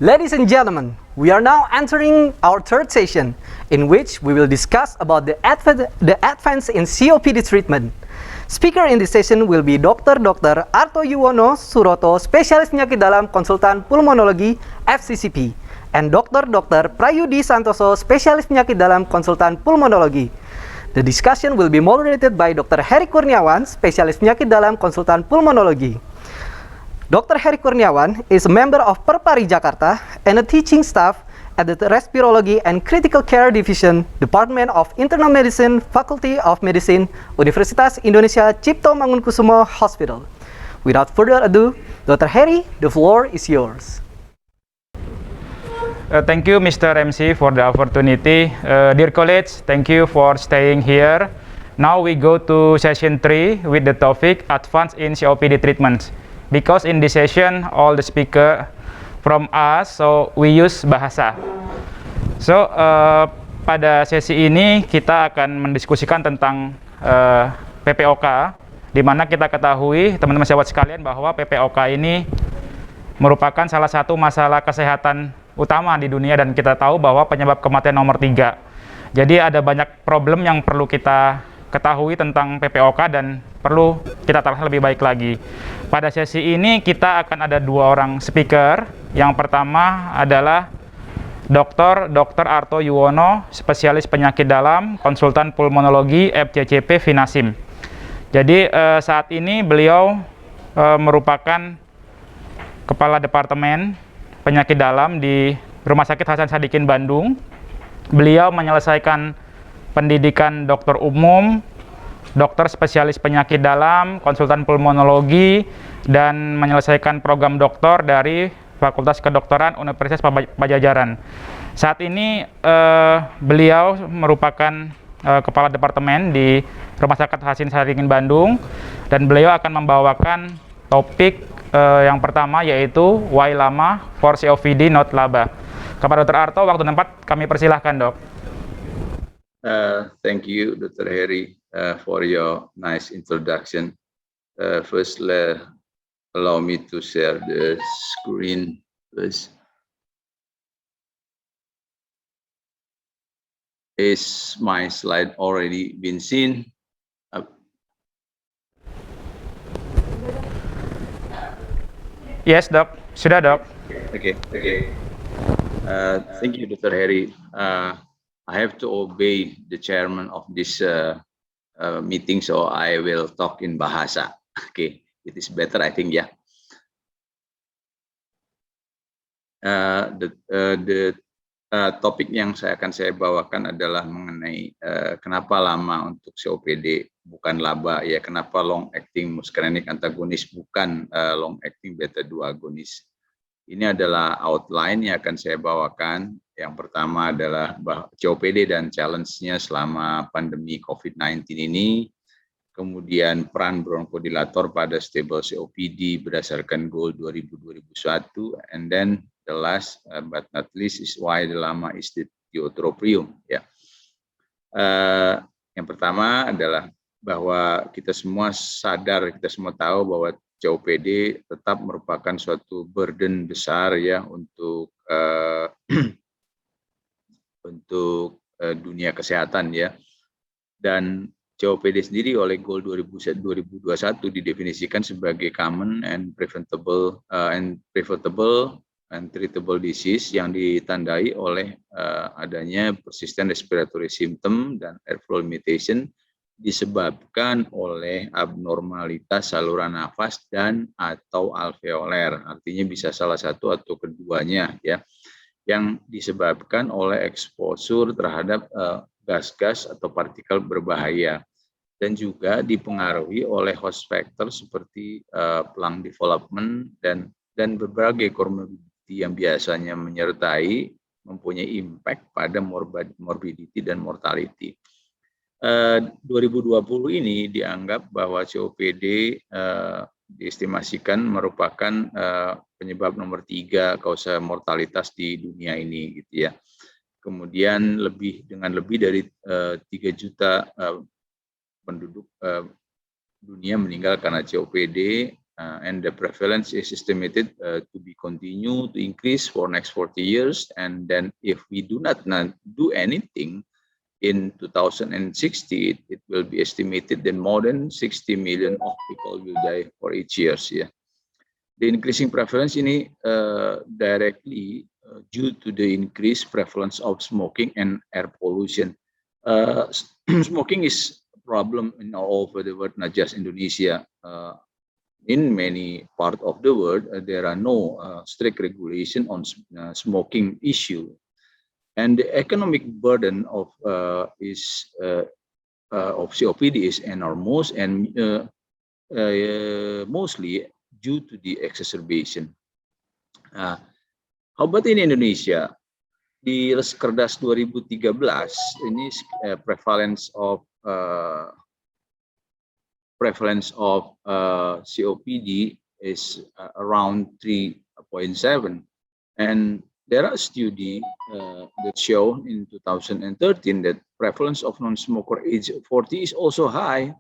Ladies and gentlemen, we are now entering our third session, in which we will discuss about the advance in COPD treatment. Speaker in this session will be Dr. Arto Yuwono Suroto, spesialis penyakit dalam konsultan pulmonologi FCCP, and Dr. Prayudi Santoso, spesialis penyakit dalam konsultan pulmonologi. The discussion will be moderated by Dr. Heri Kurniawan, spesialis penyakit dalam konsultan pulmonologi. Dr. Heri Kurniawan is a member of Perpari Jakarta and a teaching staff at the Respirology and Critical Care Division, Department of Internal Medicine, Faculty of Medicine, Universitas Indonesia Cipto Mangunkusumo Hospital. Without further ado, Dr. Heri, the floor is yours. Thank you, Mr. MC, for the opportunity. Dear colleagues, thank you for staying here. Now we go to session 3 with the topic Advance in COPD Treatments. Because in this session, all the speaker from us, so we use bahasa. So, pada sesi ini kita akan mendiskusikan tentang PPOK, di mana kita ketahui, teman-teman sahabat sekalian, bahwa PPOK ini merupakan salah satu masalah kesehatan utama di dunia, dan kita tahu bahwa penyebab kematian nomor 3. Jadi ada banyak problem yang perlu kita ketahui tentang PPOK dan perlu kita tahu lebih baik lagi. Pada sesi ini kita akan ada 2 orang speaker. Yang pertama adalah Dr. Arto Yuwono, spesialis penyakit dalam, konsultan pulmonologi FCCP Vinasim. Jadi saat ini beliau merupakan Kepala Departemen Penyakit Dalam di Rumah Sakit Hasan Sadikin Bandung. Beliau menyelesaikan pendidikan dokter umum, dokter spesialis penyakit dalam, konsultan pulmonologi, dan menyelesaikan program doktor dari Fakultas Kedokteran Universitas Padjadjaran. Saat ini beliau merupakan Kepala Departemen di Rumah Sakit Hasan Sadikin Bandung, dan beliau akan membawakan topik yang pertama, yaitu Why Lama for COPD Not LABA. Kepada Dr. Arto, waktu dan tempat kami persilahkan, Dok. Thank you, Dr. Heri, for your nice introduction. First, allow me to share the screen first. Is my slide already been seen? Yes, Dok. Sudah, Dok. Okay. Thank you, Dr. Heri. I have to obey the chairman of this meeting, so I will talk in bahasa. Okay, it is better, I think, ya. The topik yang akan saya bawakan adalah mengenai kenapa lama untuk COPD bukan LABA, ya, kenapa long acting muscarinic antagonis bukan long acting beta 2 agonis. Ini adalah outline yang akan saya bawakan. Yang pertama adalah COPD dan challenge-nya selama pandemi COVID-19 ini, kemudian peran bronkodilator pada stable COPD berdasarkan goal 2000-2001, and then the last but not least is why the LAMA is the tiotropium. Ya. Yang pertama adalah bahwa kita semua sadar, kita semua tahu bahwa COPD tetap merupakan suatu burden besar, ya, untuk dunia kesehatan, ya. Dan COPD sendiri oleh goal 2021 didefinisikan sebagai common and preventable and treatable disease yang ditandai oleh adanya persistent respiratory symptom dan airflow limitation disebabkan oleh abnormalitas saluran nafas dan atau alveoler, artinya bisa salah satu atau keduanya, ya, yang disebabkan oleh exposure terhadap gas-gas atau partikel berbahaya, dan juga dipengaruhi oleh host factor seperti lung development dan berbagai komorbiditi yang biasanya mempunyai impact pada morbidity dan mortality. 2020 ini dianggap bahwa COPD diestimasikan merupakan penyebab nomor 3 kausa mortalitas di dunia ini, gitu, ya. Kemudian dengan lebih dari 3 juta penduduk dunia meninggal karena COPD, and the prevalence is estimated to be continue to increase for next 40 years. And then if we do not do anything in 2060, it will be estimated that more than 60 million of people will die for each year. Yeah. The increasing prevalence ini directly due to the increased prevalence of smoking and air pollution. Smoking is a problem in all over the world, not just Indonesia. In many parts of the world, there are no strict regulation on smoking issue, and the economic burden of COPD is enormous, and mostly due to the exacerbation. How about in Indonesia? Di Reskerdas 2013 ini prevalence of COPD is around 3.7, and there are studies that show in 2013 that prevalence of non-smoker age 40 is also high,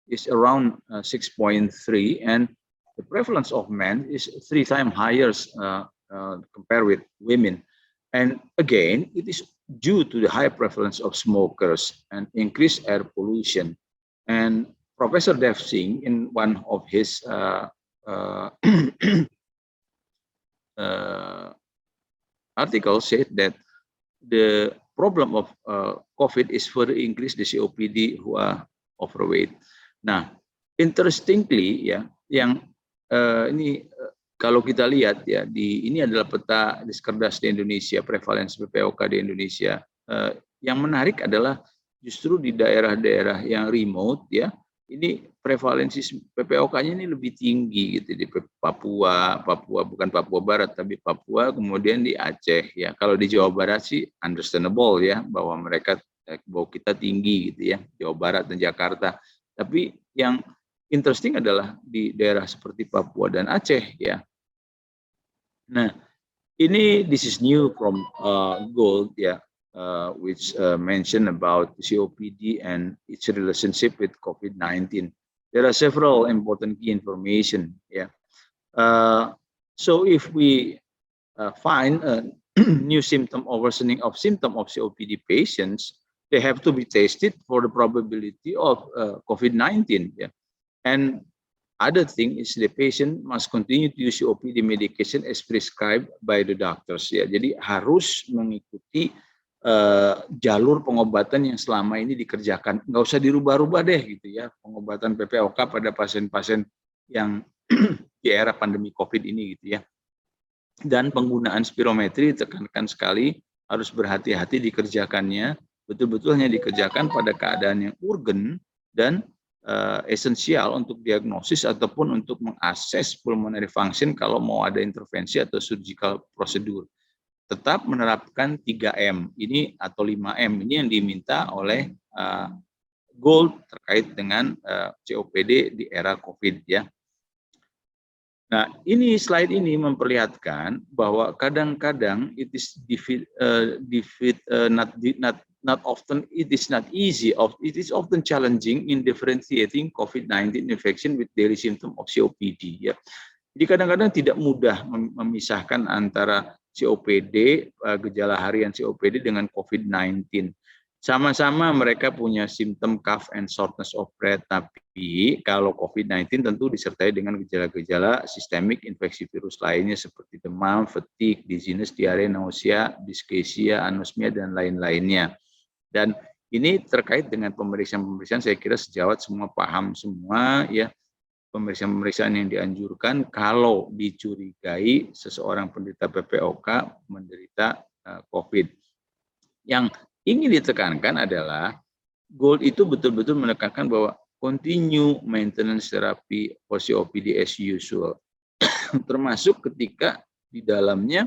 is around 6.3, and the prevalence of men is 3 times higher compared with women. And again, it is due to the high prevalence of smokers and increased air pollution. And Professor Dev Singh, in one of his articles, said that the problem of COVID is further increase the COPD who are overweight. Nah, interestingly ya, yang ini kalau kita lihat ya, ini adalah peta Diskerdas di Indonesia, prevalensi PPOK di Indonesia. Yang menarik adalah justru di daerah-daerah yang remote ya, ini prevalensi PPOK-nya ini lebih tinggi gitu, di Papua bukan Papua Barat tapi Papua, kemudian di Aceh ya. Kalau di Jawa Barat sih understandable ya, bahwa kita tinggi gitu ya, Jawa Barat dan Jakarta. Tapi yang interesting adalah di daerah seperti Papua dan Aceh ya. Nah, this is new from Gold ya, which mentioned about COPD and its relationship with COVID-19. There are several important key information. Yeah. So if we find a new symptom or worsening of symptom of COPD patients, they have to be tested for the probability of COVID-19. Yeah. And other thing is the patient must continue to use COPD medication as prescribed by the doctors. Ya, jadi harus mengikuti jalur pengobatan yang selama ini dikerjakan. Nggak usah dirubah-rubah deh gitu ya, pengobatan PPOK pada pasien-pasien yang di era pandemi COVID ini gitu ya. Dan penggunaan spirometri ditekankan sekali, harus berhati-hati dikerjakannya, betul-betul hanya dikerjakan pada keadaan yang urgen dan esensial untuk diagnosis ataupun untuk mengakses pulmonary function kalau mau ada intervensi atau surgical prosedur. Tetap menerapkan 3M ini atau 5M ini yang diminta oleh Gold terkait dengan COPD di era COVID ya. Nah, slide ini memperlihatkan bahwa kadang-kadang it is it is often challenging in differentiating COVID-19 infection with daily symptom of COPD ya. Jadi kadang-kadang tidak mudah memisahkan antara COPD, gejala harian COPD dengan COVID-19. Sama-sama mereka punya simptom cough and shortness of breath, tapi kalau COVID-19 tentu disertai dengan gejala-gejala sistemik infeksi virus lainnya seperti demam, fatigue, dizziness, diare, nausea, dyschezia, anosmia, dan lain-lainnya. Dan ini terkait dengan pemeriksaan-pemeriksaan, saya kira sejawat semua paham semua ya, pemeriksaan-pemeriksaan yang dianjurkan kalau dicurigai seseorang penderita PPOK menderita COVID. Yang ingin ditekankan adalah Gold itu betul-betul menekankan bahwa continue maintenance therapy for COPD as usual, termasuk ketika di dalamnya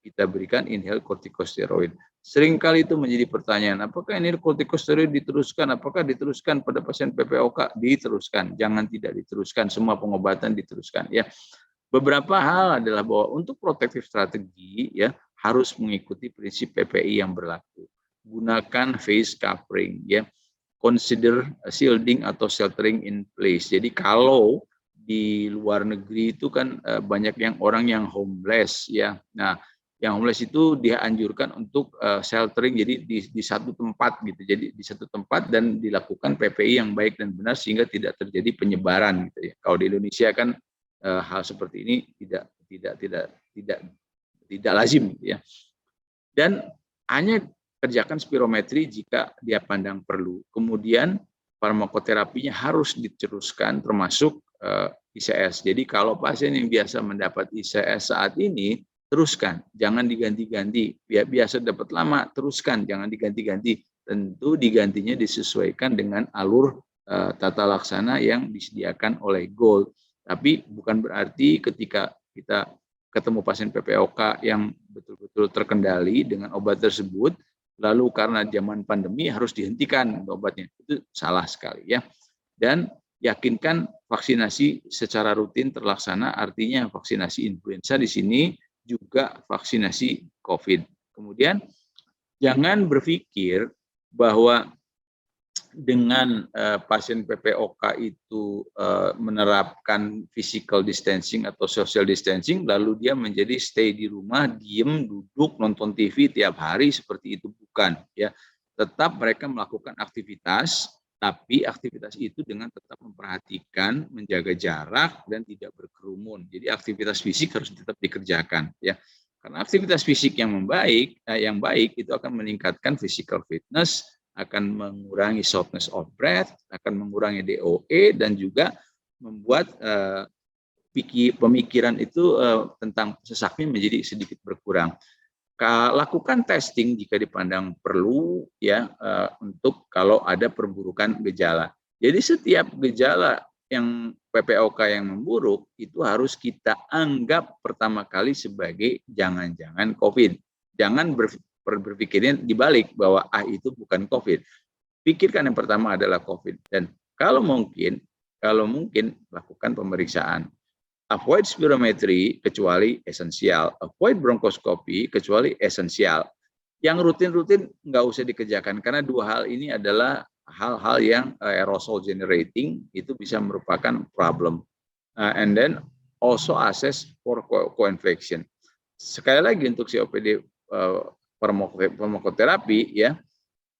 kita berikan inhaled corticosteroid. Seringkali itu menjadi pertanyaan, apakah inhaled corticosteroid diteruskan? Apakah diteruskan pada pasien PPOK? Diteruskan, jangan tidak diteruskan, semua pengobatan diteruskan ya. Beberapa hal adalah bahwa untuk protective strategi ya harus mengikuti prinsip PPI yang berlaku. Gunakan face covering ya, consider shielding atau sheltering in place. Jadi kalau di luar negeri itu kan banyak orang yang homeless ya. Nah, yang homeless itu dianjurkan untuk sheltering, jadi di satu tempat gitu. Jadi di satu tempat dan dilakukan PPI yang baik dan benar sehingga tidak terjadi penyebaran gitu ya. Kalau di Indonesia kan hal seperti ini tidak lazim gitu ya. Dan hanya kerjakan spirometri jika dia pandang perlu. Kemudian farmakoterapinya harus diteruskan termasuk ICS. Jadi kalau pasien yang biasa mendapat ICS saat ini, teruskan, jangan diganti-ganti. Biasa dapat lama, teruskan, jangan diganti-ganti. Tentu digantinya disesuaikan dengan alur tata laksana yang disediakan oleh Gold. Tapi bukan berarti ketika kita ketemu pasien PPOK yang betul-betul terkendali dengan obat tersebut, lalu karena zaman pandemi harus dihentikan obatnya. Itu salah sekali ya. Dan yakinkan vaksinasi secara rutin terlaksana, artinya vaksinasi influenza di sini juga vaksinasi COVID. Kemudian jangan berpikir bahwa dengan pasien PPOK itu menerapkan physical distancing atau social distancing, lalu dia menjadi stay di rumah, diem, duduk, nonton TV tiap hari, seperti itu bukan. Ya, tetap mereka melakukan aktivitas, tapi aktivitas itu dengan tetap memperhatikan, menjaga jarak dan tidak berkerumun. Jadi aktivitas fisik harus tetap dikerjakan. Ya, karena aktivitas fisik yang baik itu akan meningkatkan physical fitness, akan mengurangi shortness of breath, akan mengurangi DOE, dan juga membuat pemikiran itu tentang sesaknya menjadi sedikit berkurang. Lakukan testing jika dipandang perlu ya, untuk kalau ada perburukan gejala. Jadi setiap gejala yang PPOK yang memburuk itu harus kita anggap pertama kali sebagai jangan-jangan COVID. Jangan berpikirnya dibalik bahwa itu bukan COVID. Pikirkan yang pertama adalah COVID, dan kalau mungkin lakukan pemeriksaan. Avoid spirometri kecuali esensial, avoid bronkoskopi kecuali esensial. Yang rutin-rutin nggak usah dikerjakan karena dua hal ini adalah hal-hal yang aerosol generating, itu bisa merupakan problem. And then also assess for co-infection. Sekali lagi untuk COPD farmakoterapi ya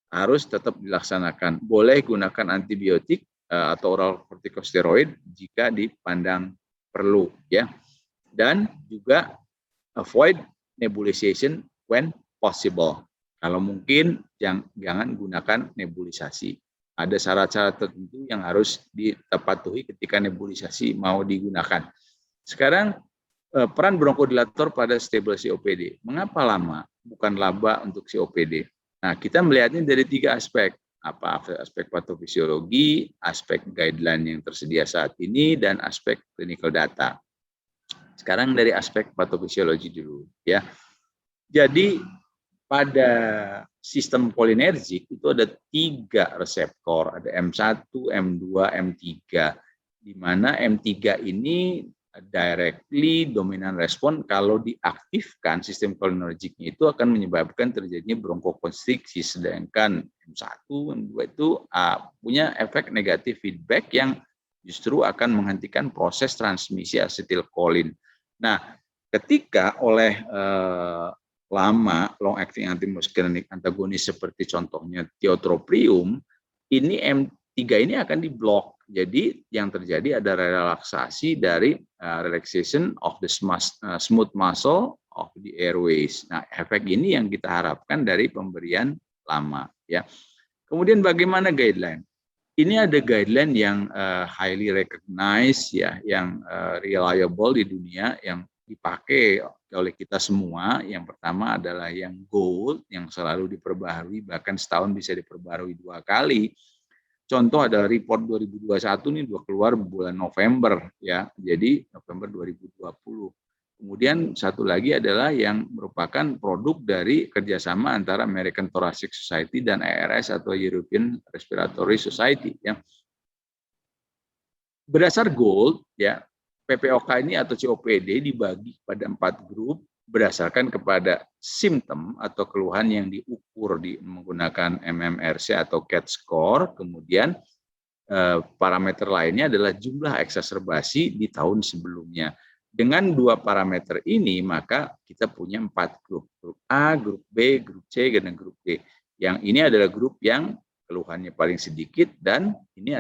harus tetap dilaksanakan. Boleh gunakan antibiotik atau oral kortikosteroid jika dipandang perlu ya. Dan juga avoid nebulization when possible. Kalau mungkin jangan gunakan nebulisasi. Ada syarat-syarat tertentu yang harus dipatuhi ketika nebulisasi mau digunakan. Sekarang peran bronkodilator pada stable COPD. Mengapa lama? Bukan laba untuk COPD. Nah, kita melihatnya dari 3 aspek. Aspek patofisiologi, aspek guideline yang tersedia saat ini, dan aspek clinical data. Sekarang dari aspek patofisiologi dulu ya. Jadi pada sistem kolinergik itu ada 3 reseptor, ada M1, M2, M3, di mana M3 ini directly dominan respon. Kalau diaktifkan sistem kolinergiknya itu akan menyebabkan terjadinya bronkokonstriksi, sedangkan M1, M2 itu punya efek negatif feedback yang justru akan menghentikan proses transmisi asetilkolin. Nah, ketika oleh lama long acting antimuscarinic antagonis seperti contohnya tiotropium, ini M3 ini akan diblok. Jadi yang terjadi ada relaksasi dari relaxation of the smooth muscle of the airways. Nah, efek ini yang kita harapkan dari pemberian lama ya. Kemudian bagaimana guideline? Ini ada guideline yang highly recognized ya, yang reliable di dunia, yang dipakai oleh kita semua. Yang pertama adalah yang GOLD, yang selalu diperbaharui, bahkan setahun bisa diperbaharui 2 kali. Contoh adalah report 2021 ini keluar bulan November ya, jadi November 2020. Kemudian satu lagi adalah yang merupakan produk dari kerjasama antara American Thoracic Society dan ERS atau European Respiratory Society ya. Berdasar GOLD ya, PPOK ini atau COPD dibagi pada 4 grup berdasarkan kepada simptom atau keluhan yang diukur menggunakan MMRC atau CAT score, kemudian parameter lainnya adalah jumlah eksaserbasi di tahun sebelumnya. Dengan dua parameter ini, maka kita punya 4 grup. Grup A, grup B, grup C, dan grup D. Yang ini adalah grup yang keluhannya paling sedikit dan ini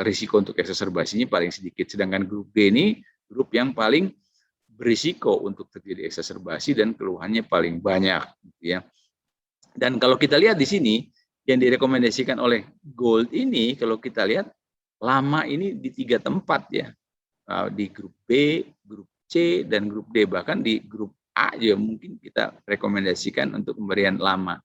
risiko untuk eksaserbasinya paling sedikit. Sedangkan grup D ini grup yang paling berisiko untuk terjadi eksaserbasi dan keluhannya paling banyak, gitu ya. Dan kalau kita lihat di sini yang direkomendasikan oleh GOLD ini, kalau kita lihat lama ini di 3 tempat ya. Di grup B, grup C, dan grup D. Bahkan di grup A juga mungkin kita rekomendasikan untuk pemberian lama.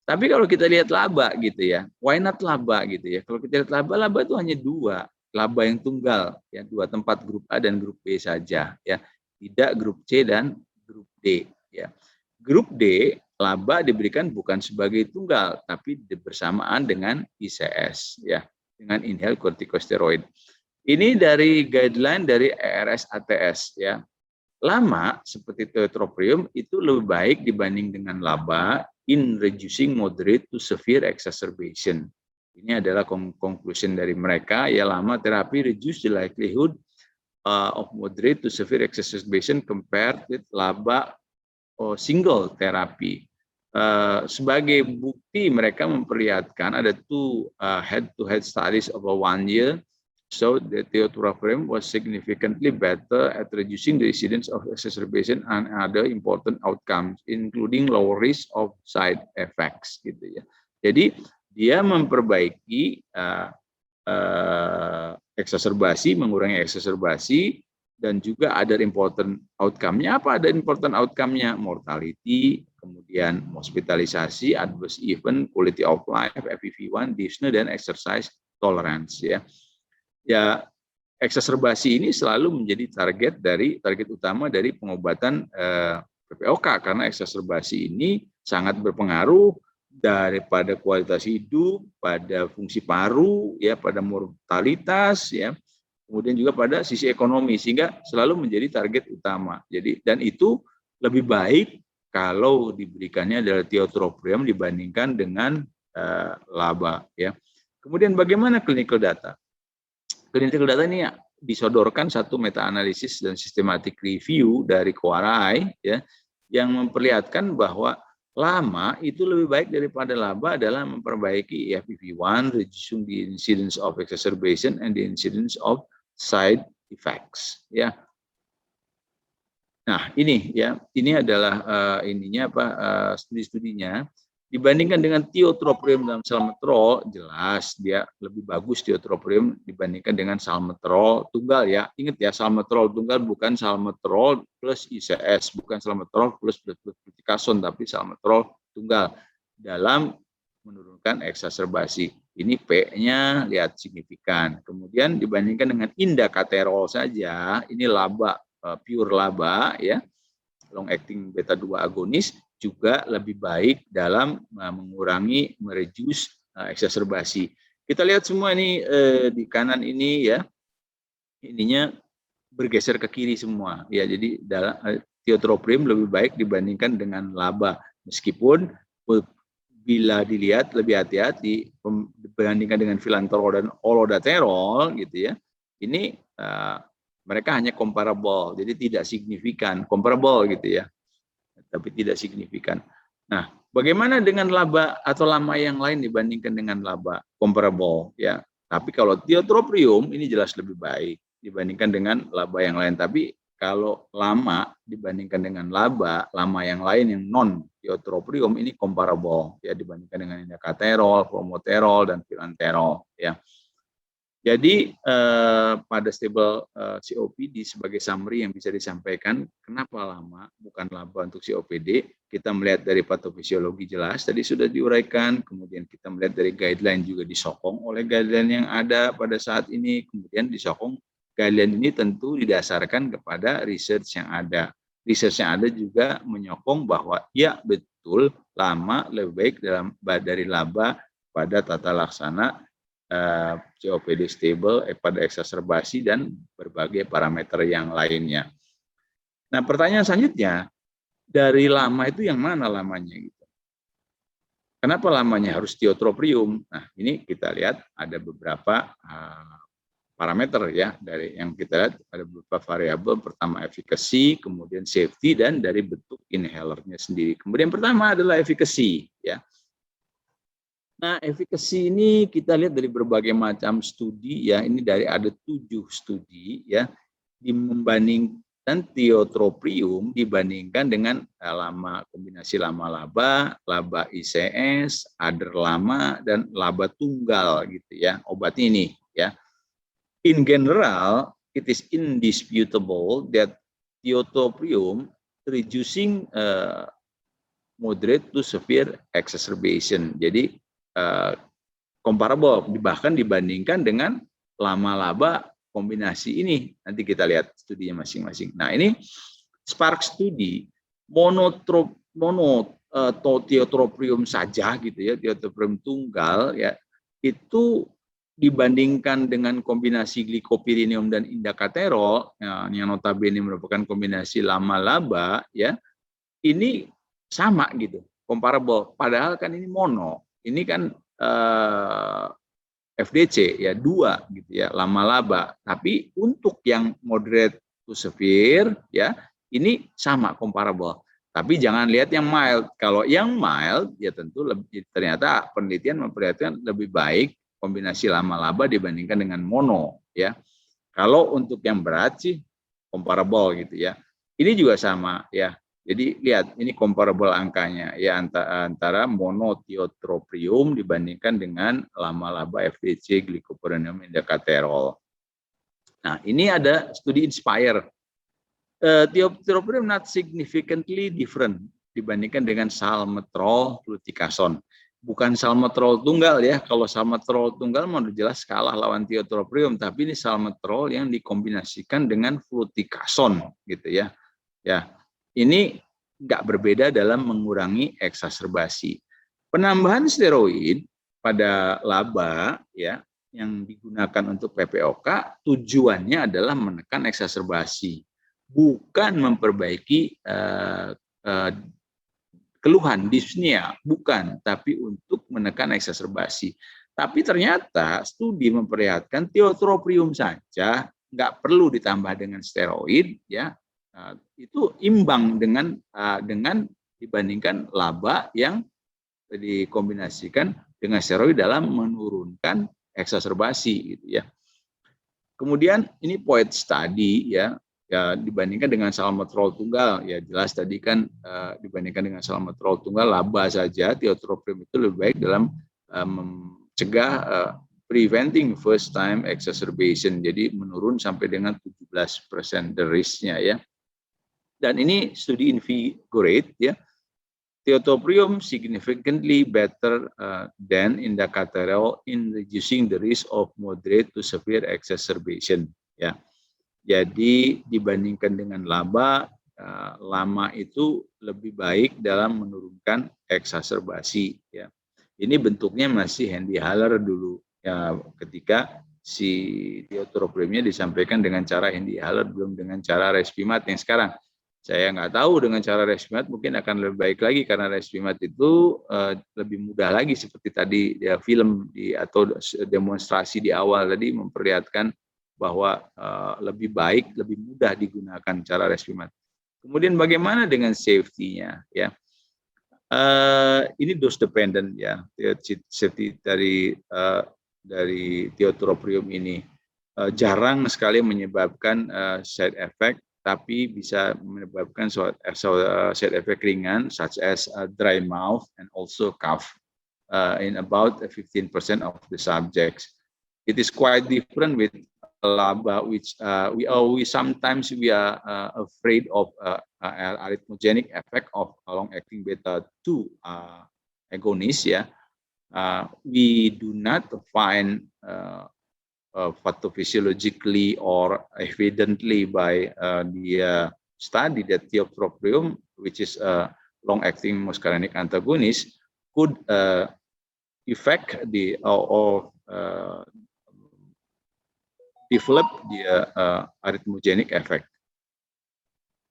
Tapi kalau kita lihat laba gitu ya, why not laba gitu ya. Kalau kita lihat laba itu hanya 2, laba yang tunggal ya, 2 tempat grup A dan grup B saja ya. Tidak grup C dan grup D ya. Grup D laba diberikan bukan sebagai tunggal tapi bersamaan dengan ICS ya, dengan inhaled corticosteroid. Ini dari guideline dari ERS ATS ya. Lama seperti tiotropium itu lebih baik dibanding dengan laba in reducing moderate to severe exacerbation. Ini adalah conclusion dari mereka ya, lama terapi reduce the likelihood of moderate to severe exacerbation compared with laba or single therapy. Sebagai bukti mereka memperlihatkan ada 2 head-to-head studies over 1 year. So the tiotropium was significantly better at reducing the incidence of exacerbation and other important outcomes, including lower risk of side effects, gitu ya. Jadi dia memperbaiki eksaserbasi, mengurangi eksaserbasi, dan juga ada important outcome-nya. Apa ada important outcome-nya? Mortality, kemudian hospitalisasi, adverse event, quality of life, FEV1, dyspnea, dan exercise tolerance ya. Ya, eksaserbasi ini selalu menjadi target utama dari pengobatan PPOK karena eksaserbasi ini sangat berpengaruh daripada kualitas hidup, pada fungsi paru, ya, pada mortalitas, ya, kemudian juga pada sisi ekonomi, sehingga selalu menjadi target utama. Jadi dan itu lebih baik kalau diberikannya adalah tiotropium dibandingkan dengan laba, ya. Kemudian bagaimana clinical data? Clinical data ini disodorkan satu meta-analisis dan systematic review dari Quarai ya, yang memperlihatkan bahwa lama itu lebih baik daripada laba adalah memperbaiki FEV1, reducing the incidence of exacerbation and the incidence of side effects ya. Nah, ini ya, ini adalah studi-studinya. Dibandingkan dengan tiotropium dan salmeterol, jelas dia lebih bagus tiotropium dibandingkan dengan salmeterol tunggal ya. Ingat ya, salmeterol tunggal bukan salmeterol plus ICS, bukan salmeterol plus fluticasone, tapi salmeterol tunggal dalam menurunkan eksaserbasi. Ini P-nya lihat signifikan. Kemudian dibandingkan dengan indacaterol saja, ini laba, pure laba ya, long acting beta 2 agonis, juga lebih baik dalam mengurangi, mereduce eksaserbasi. Kita lihat semua ini di kanan ini ya, ininya bergeser ke kiri semua ya. Jadi dalam tiotropium lebih baik dibandingkan dengan laba, meskipun bila dilihat lebih hati-hati dibandingkan dengan vilanterol dan olodaterol gitu ya. Ini mereka hanya comparable, jadi tidak signifikan, comparable gitu ya, tapi tidak signifikan. Nah, bagaimana dengan laba atau lama yang lain dibandingkan dengan laba? Comparable ya. Tapi kalau tiotropium ini jelas lebih baik dibandingkan dengan laba yang lain. Tapi kalau lama dibandingkan dengan laba yang lain yang non tiotropium ini comparable ya, dibandingkan dengan indacaterol, formoterol, dan vilanterol ya. Jadi pada stable COPD sebagai summary yang bisa disampaikan, kenapa lama bukan laba untuk COPD? Kita melihat dari patofisiologi jelas tadi sudah diuraikan, kemudian kita melihat dari guideline juga disokong oleh guideline yang ada pada saat ini, kemudian disokong guideline ini tentu didasarkan kepada research yang ada. Research yang ada juga menyokong bahwa ya betul lama lebih baik dari laba pada tata laksana COPD stable pada eksaserbasi dan berbagai parameter yang lainnya. Nah, pertanyaan selanjutnya, dari lama itu yang mana lamanya gitu? Kenapa lamanya harus tiotropium? Nah, ini kita lihat ada beberapa parameter ya, dari yang kita lihat ada beberapa variabel. Pertama efficacy, kemudian safety, dan dari bentuk inhalernya sendiri. Kemudian pertama adalah efficacy ya. Nah, efficacy ini kita lihat dari berbagai macam studi ya. Ini dari ada 7 studi ya, membandingkan tiotropium dibandingkan dengan kombinasi lama-laba, laba ICS, ADER lama, dan laba tunggal gitu ya, obat ini ya. In general, it is indisputable that tiotropium reducing moderate to severe exacerbation. Jadi comparable, bahkan dibandingkan dengan lama-laba kombinasi ini. Nanti kita lihat studinya masing-masing. Nah, ini Spark studi tiotropium saja gitu ya, tiotropium tunggal ya, itu dibandingkan dengan kombinasi glikopirinium dan indakaterol yang notabene merupakan kombinasi lama-laba ya, ini sama gitu, comparable. Padahal kan ini mono, ini kan FDC ya 2 gitu ya, lama-laba. Tapi untuk yang moderate to severe ya, ini sama comparable. Tapi jangan lihat yang mild. Kalau yang mild ya tentu ternyata penelitian memperlihatkan lebih baik kombinasi lama-laba dibandingkan dengan mono ya. Kalau untuk yang berat sih comparable gitu ya. Ini juga sama ya. Jadi lihat ini comparable angkanya ya, antara monotiotropium dibandingkan dengan lama-laba FDC glycopyrronium indakaterol. Nah, ini ada studi INSPIRE. Tiotropium not significantly different dibandingkan dengan salmeterol fluticasone. Bukan salmeterol tunggal ya. Kalau salmeterol tunggal mau jelas kalah lawan tiotropium, tapi ini salmeterol yang dikombinasikan dengan fluticasone gitu ya. Ya. Ini nggak berbeda dalam mengurangi eksaserbasi. Penambahan steroid pada laba ya yang digunakan untuk PPOK tujuannya adalah menekan eksaserbasi, bukan memperbaiki keluhan dyspnea, bukan, tapi untuk menekan eksaserbasi. Tapi ternyata studi memperlihatkan tiotropium saja nggak perlu ditambah dengan steroid ya. Itu imbang dengan dibandingkan laba yang dikombinasikan dengan steroid dalam menurunkan eksaserbasi gitu ya. Kemudian ini POET study ya dibandingkan dengan salmeterol tunggal ya, jelas tadi kan dibandingkan dengan salmeterol tunggal laba saja tiotropium itu lebih baik dalam mencegah preventing first time exacerbation, jadi menurun sampai dengan 17% the risk-nya ya. Dan ini studi Invigorate ya, tiotropium significantly better than indakaterol in reducing the risk of moderate to severe exacerbation ya. Jadi dibandingkan dengan laba, lama itu lebih baik dalam menurunkan eksaserbasi ya. Ini bentuknya masih Handy Haller dulu ya, ketika si tiotropiumnya disampaikan dengan cara Handy Haller, belum dengan cara Respimat yang sekarang. Saya nggak tahu dengan cara Respimat mungkin akan lebih baik lagi, karena Respimat itu lebih mudah lagi, seperti tadi ya, film atau demonstrasi di awal tadi memperlihatkan bahwa lebih baik, lebih mudah digunakan cara Respimat. Kemudian bagaimana dengan safety-nya ya? Ini dose dependent ya, safety dari tiotropium ini jarang sekali menyebabkan side effect, tapi bisa menyebabkan side effect ringan such as dry mouth and also cough in about 15% of the subjects. It is quite different with laba, which we sometimes are afraid of arrhythmogenic effect of long-acting beta-2 agonist ya. We do not find pathophysiologically or evidently by the study that tiotropium, which is a long-acting muscarinic antagonist, could affect the or develop the arrhythmogenic effect.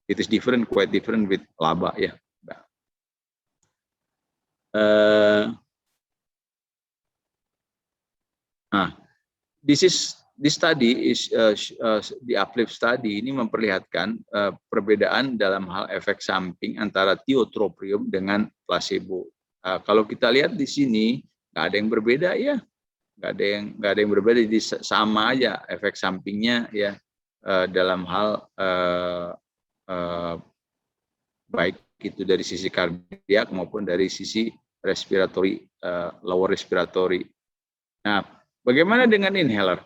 It is different, quite different with laba ya. Nah, this study is the UPLIFT study ini memperlihatkan perbedaan dalam hal efek samping antara tiotropium dengan placebo. Kalau kita lihat di sini nggak ada yang berbeda ya, nggak ada yang berbeda, jadi sama aja efek sampingnya ya dalam hal baik itu dari sisi kardiak maupun dari sisi respiratory, lower respiratory. Nah, bagaimana dengan inhaler?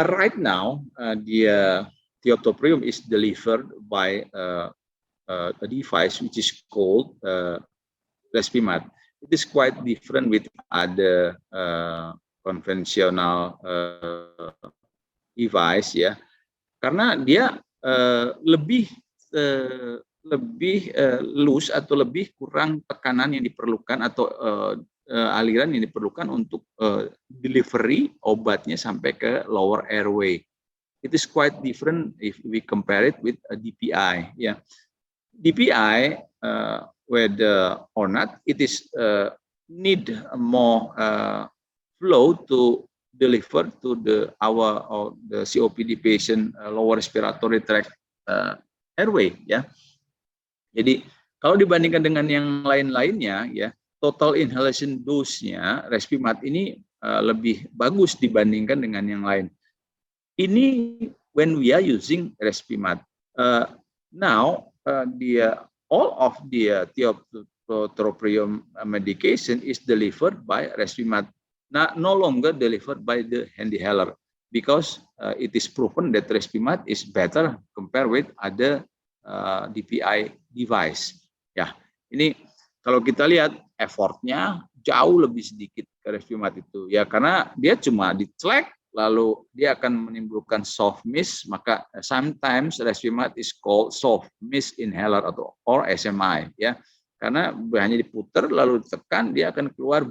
Right now, the tiotropium is delivered by a device which is called Respimat. It is quite different with other conventional device ya, karena dia lebih loose atau lebih kurang tekanan yang diperlukan atau aliran yang diperlukan untuk delivery obatnya sampai ke lower airway. It is quite different if we compare it with a DPI. Yeah, DPI, whether or not, it is need more flow to deliver to the COPD patient lower respiratory tract airway. Ya, jadi kalau dibandingkan dengan yang lain-lainnya, ya, total inhalation dose-nya Respimat ini lebih bagus dibandingkan dengan yang lain. Ini when we are using Respimat. Now all of the tiotropium medication is delivered by Respimat, no longer delivered by the HandiHaler, because it is proven that Respimat is better compared with other DPI device. Ya, ini kalau kita lihat effortnya jauh lebih sedikit ke Respimat itu, ya, karena dia cuma dicelek lalu dia akan menimbulkan soft mist, maka sometimes Respimat is called soft mist inhaler or SMI, ya, karena hanya diputar lalu ditekan dia akan keluar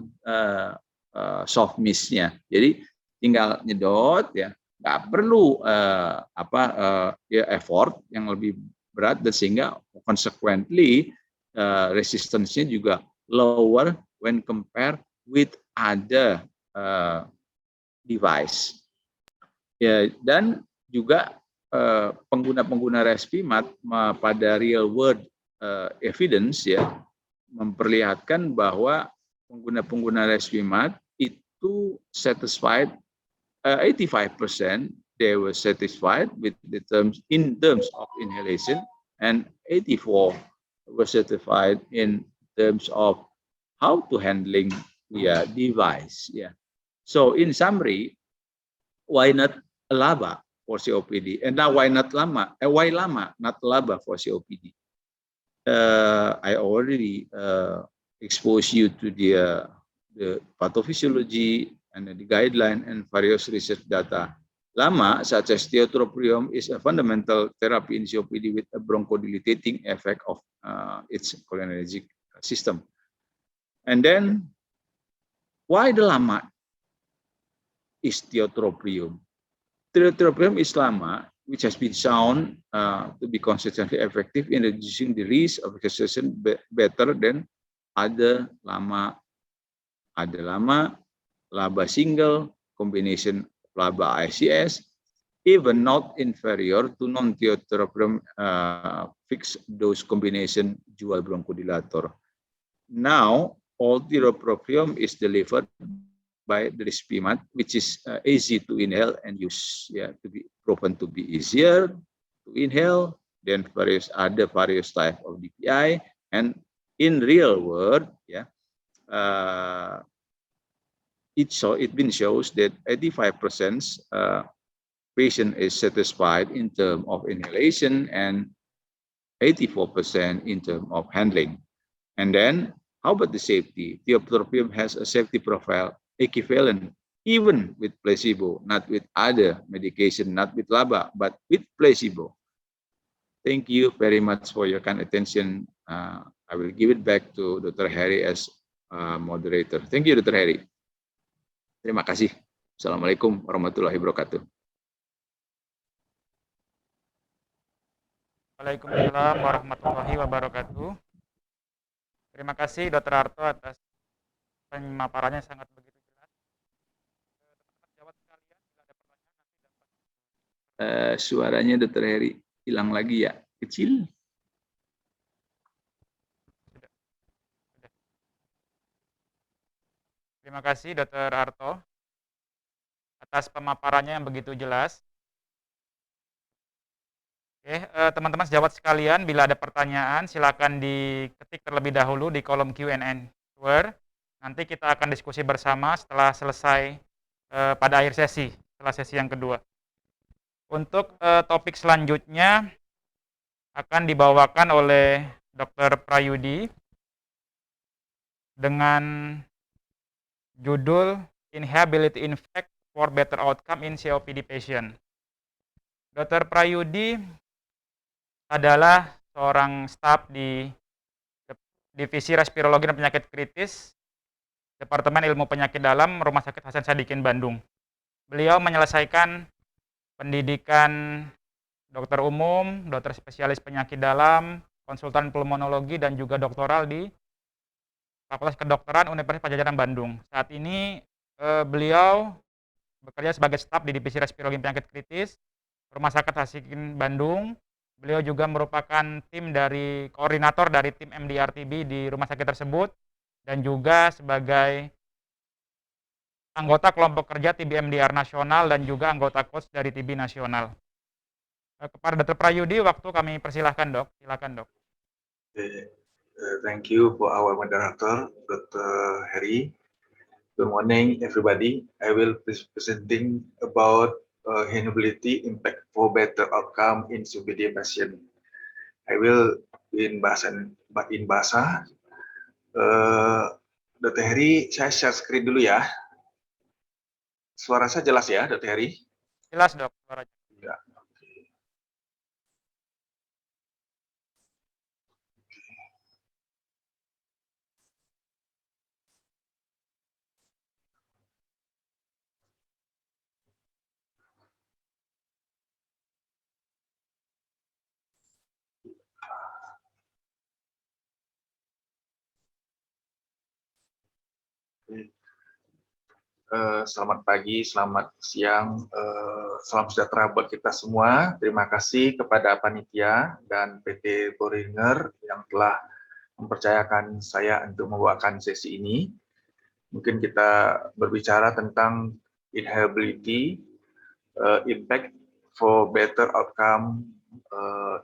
soft mistnya. Jadi tinggal nyedot, ya, nggak perlu effort yang lebih berat, dan sehingga consequently resistance-nya juga lower when compared with other device. Ya, dan juga pengguna-pengguna Respimat pada real world evidence, ya, memperlihatkan bahwa pengguna-pengguna Respimat itu satisfied 85%. They were satisfied with the in terms of inhalation, and 84 were satisfied in terms of how to handling the device. Yeah. So in summary, why not LABA for COPD? And now why not LAMA? Why LAMA, not LABA for COPD? I already exposed you to the pathophysiology and the guideline and various research data. LAMA, such as tiotropium, is a fundamental therapy in COPD with a bronchodilatating effect of its cholinergic system. And then, why the LAMA is tiotropium? Tiotropium is LAMA, which has been shown to be consistently effective in reducing the risk of exacerbation better than other LAMA. Ada LAMA, LABA single, combination LABA ICS, even not inferior to non-tiotropium fixed dose combination dual bronchodilator. Now, all tiotropium is delivered by the Respimat, which is easy to inhale and use, yeah, to be proven to be easier to inhale than various type of DPI, and in real world, yeah, it shows that 85% patient is satisfied in terms of inhalation and 84% in terms of handling. And then, how about the safety? Tiotropium has a safety profile equivalent even with placebo, not with other medication, not with LABA, but with placebo. Thank you very much for your kind attention. I will give it back to Dr. Harry as moderator. Thank you, Dr. Harry. Terima kasih. Assalamualaikum warahmatullahi wabarakatuh. Waalaikumsalam warahmatullahi wabarakatuh. Terima kasih Dr. Harto atas pemaparannya sangat begitu jelas. Teman-teman sejawat sekalian, bila ada pertanyaan nanti dapat. Suaranya Dr. Heri hilang lagi ya, kecil. Sudah, sudah. Terima kasih Dr. Harto atas pemaparannya yang begitu jelas. Oke, teman-teman sejawat sekalian, bila ada pertanyaan silakan diketik terlebih dahulu di kolom Q&A. Nanti kita akan diskusi bersama setelah selesai pada akhir sesi, setelah sesi yang kedua. Untuk topik selanjutnya akan dibawakan oleh Dr. Prayudi dengan judul Inhalability Impact for Better Outcome in COPD Patient. Dr. Prayudi adalah seorang staf di Divisi Respirologi dan Penyakit Kritis, Departemen Ilmu Penyakit Dalam, Rumah Sakit Hasan Sadikin, Bandung. Beliau menyelesaikan pendidikan dokter umum, dokter spesialis penyakit dalam, konsultan pulmonologi, dan juga doktoral di Fakultas Kedokteran Universitas Padjadjaran Bandung. Saat ini beliau bekerja sebagai staf di Divisi Respirologi dan Penyakit Kritis, Rumah Sakit Hasan Sadikin, Bandung. Beliau juga merupakan koordinator dari tim MDR-TB di rumah sakit tersebut dan juga sebagai anggota kelompok kerja TB MDR nasional dan juga anggota coach dari TB nasional. Kepada Dr. Prayudi, waktu kami persilahkan dok. Silakan dok. Thank you for our moderator, Dr. Heri. Good morning, everybody. I will be presenting about inhalability impact for better outcome in COPD patient. I will in bahasa. Dr. Heri, saya share screen dulu ya. Suara saya jelas ya, Dr. Heri? Jelas dok, suaranya. Ya. Selamat pagi, selamat siang, salam sejahtera buat kita semua. Terima kasih kepada panitia dan PT Boehringer yang telah mempercayakan saya untuk membawakan sesi ini. Mungkin kita berbicara tentang inhalability impact for better outcome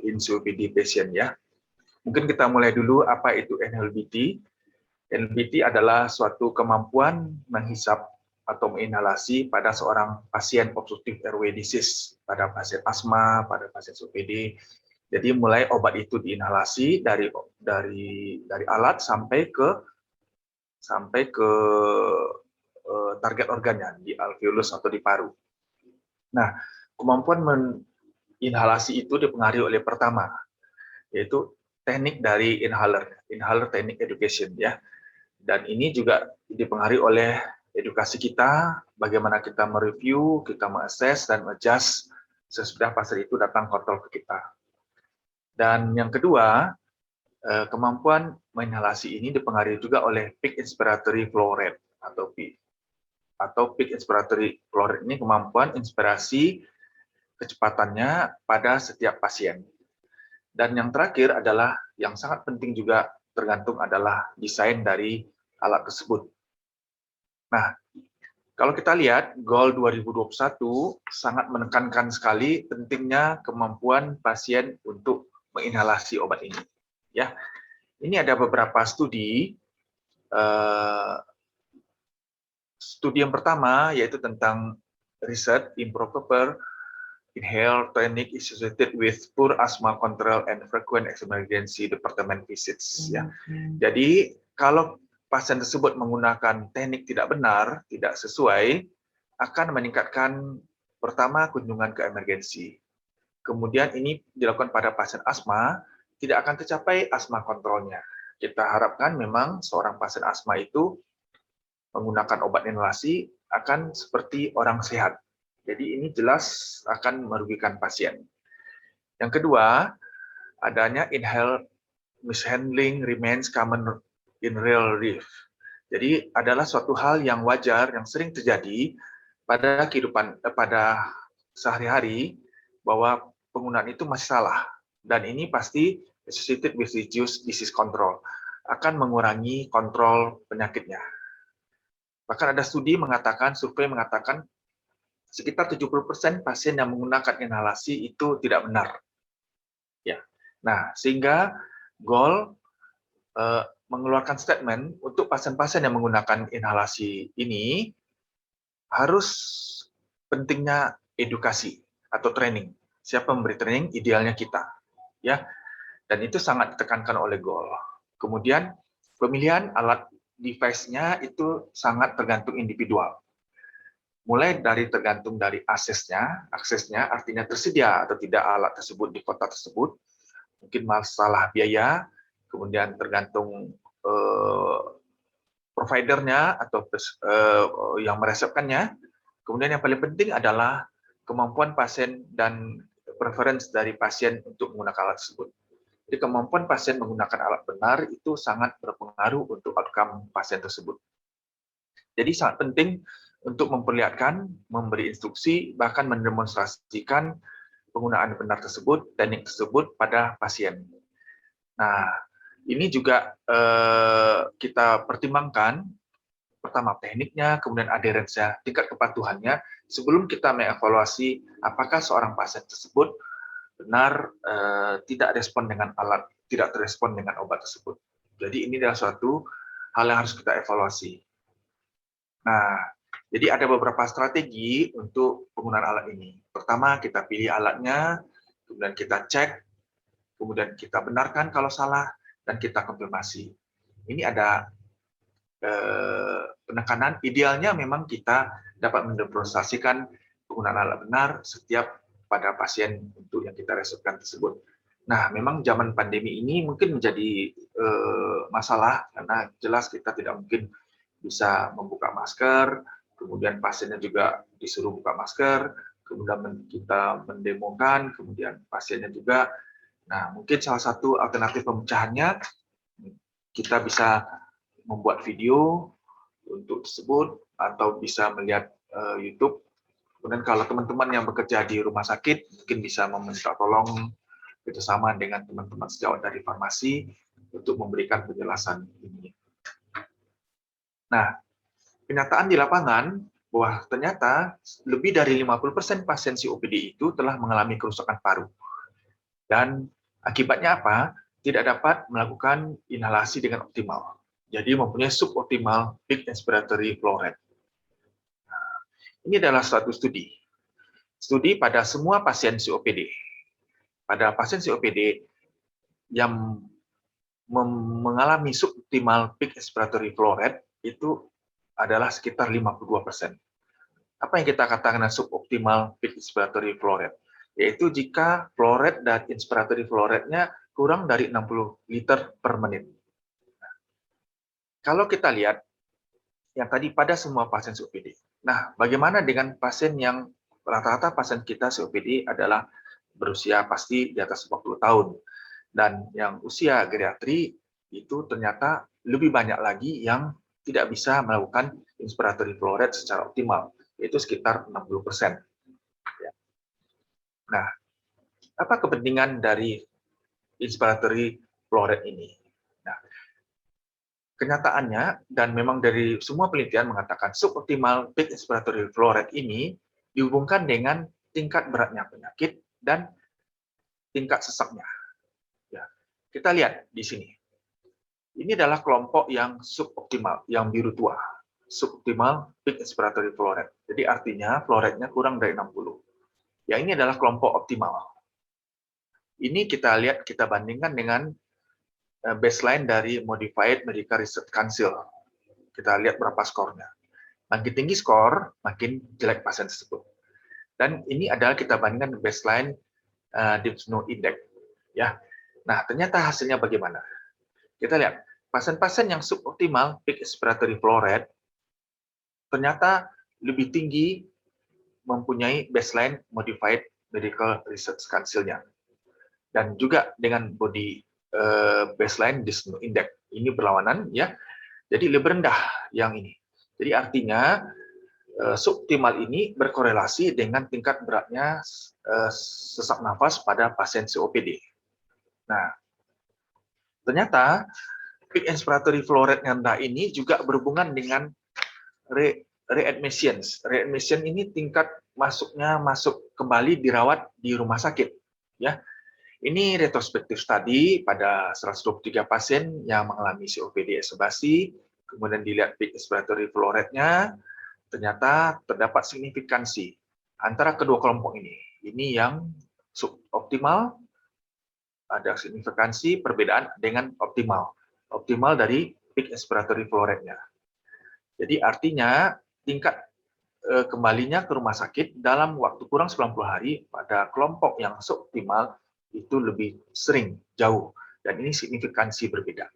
in COPD patient ya. Mungkin kita mulai dulu apa itu inhalability. Inhalability adalah suatu kemampuan menghisap atau menginhalasi pada seorang pasien obstructive airway disease, pada pasien asma, pada pasien COPD. Jadi mulai obat itu diinhalasi dari alat sampai ke target organnya di alveolus atau di paru. Nah, kemampuan menginhalasi itu dipengaruhi oleh pertama, yaitu teknik dari inhaler technique education ya. Dan ini juga dipengaruhi oleh edukasi kita, bagaimana kita mereview, kita mengakses dan adjust sesudah pasien itu datang kontrol ke kita. Dan yang kedua, kemampuan menginhalasi ini dipengaruhi juga oleh peak inspiratory flow rate atau P. Atau peak inspiratory flow rate ini kemampuan inspirasi kecepatannya pada setiap pasien. Dan yang terakhir adalah yang sangat penting juga tergantung adalah desain dari alat tersebut. Nah, kalau kita lihat goal 2021 sangat menekankan sekali pentingnya kemampuan pasien untuk menginhalasi obat ini. Ya, ini ada beberapa studi. Studi yang pertama yaitu tentang research improper inhale technique associated with poor asthma control and frequent emergency department visits. Ya, jadi kalau pasien tersebut menggunakan teknik tidak benar, tidak sesuai, akan meningkatkan pertama kunjungan ke emergensi. Kemudian ini dilakukan pada pasien asma, tidak akan tercapai asma kontrolnya. Kita harapkan memang seorang pasien asma itu menggunakan obat inhalasi akan seperti orang sehat. Jadi ini jelas akan merugikan pasien. Yang kedua, adanya inhale mishandling remains common in real life. Jadi adalah suatu hal yang wajar yang sering terjadi pada kehidupan pada sehari-hari bahwa penggunaan itu masih salah, dan ini pasti associated with reduced disease control, akan mengurangi kontrol penyakitnya. Bahkan ada studi mengatakan, survei mengatakan sekitar 70% pasien yang menggunakan inhalasi itu tidak benar. Ya. Nah, sehingga goal mengeluarkan statement untuk pasien-pasien yang menggunakan inhalasi ini harus pentingnya edukasi atau training. Siapa memberi training? Idealnya kita, ya. Dan itu sangat ditekankan oleh goal. Kemudian pemilihan alat device-nya itu sangat tergantung individual. Mulai dari tergantung dari aksesnya artinya tersedia atau tidak alat tersebut di kota tersebut, mungkin masalah biaya, kemudian tergantung providernya atau yang meresepkannya. Kemudian yang paling penting adalah kemampuan pasien dan preference dari pasien untuk menggunakan alat tersebut. Jadi kemampuan pasien menggunakan alat benar itu sangat berpengaruh untuk outcome pasien tersebut. Jadi sangat penting untuk memperlihatkan, memberi instruksi, bahkan mendemonstrasikan penggunaan benar tersebut, teknik tersebut pada pasien. Nah, ini juga kita pertimbangkan, pertama tekniknya, kemudian adherence-nya, tingkat kepatuhannya, sebelum kita mengevaluasi apakah seorang pasien tersebut benar tidak respon dengan alat, tidak terespon dengan obat tersebut. Jadi ini adalah suatu hal yang harus kita evaluasi. Nah, jadi ada beberapa strategi untuk penggunaan alat ini. Pertama, kita pilih alatnya, kemudian kita cek, kemudian kita benarkan kalau salah, dan kita konfirmasi. Ini ada penekanan, idealnya memang kita dapat mendemonstrasikan penggunaan alat benar setiap pada pasien untuk yang kita resepkan tersebut. Nah, memang zaman pandemi ini mungkin menjadi masalah, karena jelas kita tidak mungkin bisa membuka masker, kemudian pasiennya juga disuruh buka masker, kemudian kita mendemokan, kemudian pasiennya juga. Nah, mungkin salah satu alternatif pemecahannya, kita bisa membuat video untuk tersebut, atau bisa melihat YouTube. Kemudian kalau teman-teman yang bekerja di rumah sakit, mungkin bisa meminta tolong kerjasama dengan teman-teman sejawat dari farmasi untuk memberikan penjelasan ini. Nah, kenyataan di lapangan bahwa ternyata lebih dari 50% pasien COPD itu telah mengalami kerusakan paru. Dan akibatnya apa? Tidak dapat melakukan inhalasi dengan optimal. Jadi mempunyai suboptimal peak inspiratory flow rate. Nah, ini adalah suatu studi. Studi pada semua pasien COPD. Pada pasien COPD yang mengalami suboptimal peak inspiratory flow rate itu adalah sekitar 52%. Apa yang kita katakan dengan suboptimal peak inspiratory flow rate? Yaitu jika flow rate dan inspiratory flow rate-nya kurang dari 60 liter per menit. Nah, kalau kita lihat yang tadi pada semua pasien COPD. Nah, bagaimana dengan pasien yang rata-rata pasien kita COPD adalah berusia pasti di atas 40 tahun. Dan yang usia geriatri itu ternyata lebih banyak lagi yang tidak bisa melakukan inspiratory flow rate secara optimal, yaitu sekitar 60%. Nah, apa kepentingan dari inspiratory flow rate ini? Nah, kenyataannya, dan memang dari semua penelitian mengatakan suboptimal peak inspiratory flow rate ini dihubungkan dengan tingkat beratnya penyakit dan tingkat sesaknya. Ya, kita lihat di sini. Ini adalah kelompok yang suboptimal, yang biru tua. Suboptimal peak inspiratory flow rate. Jadi artinya flow rate-nya kurang dari 60. Ya, ini adalah kelompok optimal. Ini kita lihat, kita bandingkan dengan baseline dari Modified Medical Research Council. Kita lihat berapa skornya. Makin tinggi skor, makin jelek pasien tersebut. Dan ini adalah kita bandingkan baseline Dyspnea Index. Ya. Nah, ternyata hasilnya bagaimana? Kita lihat, pasien-pasien yang suboptimal peak inspiratory flow rate ternyata lebih tinggi mempunyai baseline Modified Medical Research Council-nya. Dan juga dengan body baseline Dyspnea Index. ini berlawanan ya. Jadi lebih rendah yang ini. Jadi artinya suboptimal ini berkorelasi dengan tingkat beratnya sesak nafas pada pasien COPD. Nah, ternyata peak inspiratory flow rate yang rendah ini juga berhubungan dengan readmissions. Readmission ini tingkat masuk kembali dirawat di rumah sakit. Ya, ini retrospektif study pada 123 pasien yang mengalami COPD eksebasi, kemudian dilihat peak inspiratory flow rate-nya, ternyata terdapat signifikansi antara kedua kelompok ini. Ini yang suboptimal, ada signifikansi perbedaan dengan optimal. Optimal dari peak inspiratory flow rate-nya. Jadi artinya tingkat kembalinya ke rumah sakit dalam waktu kurang 90 hari pada kelompok yang suboptimal itu lebih sering, jauh. Dan ini signifikansi berbeda.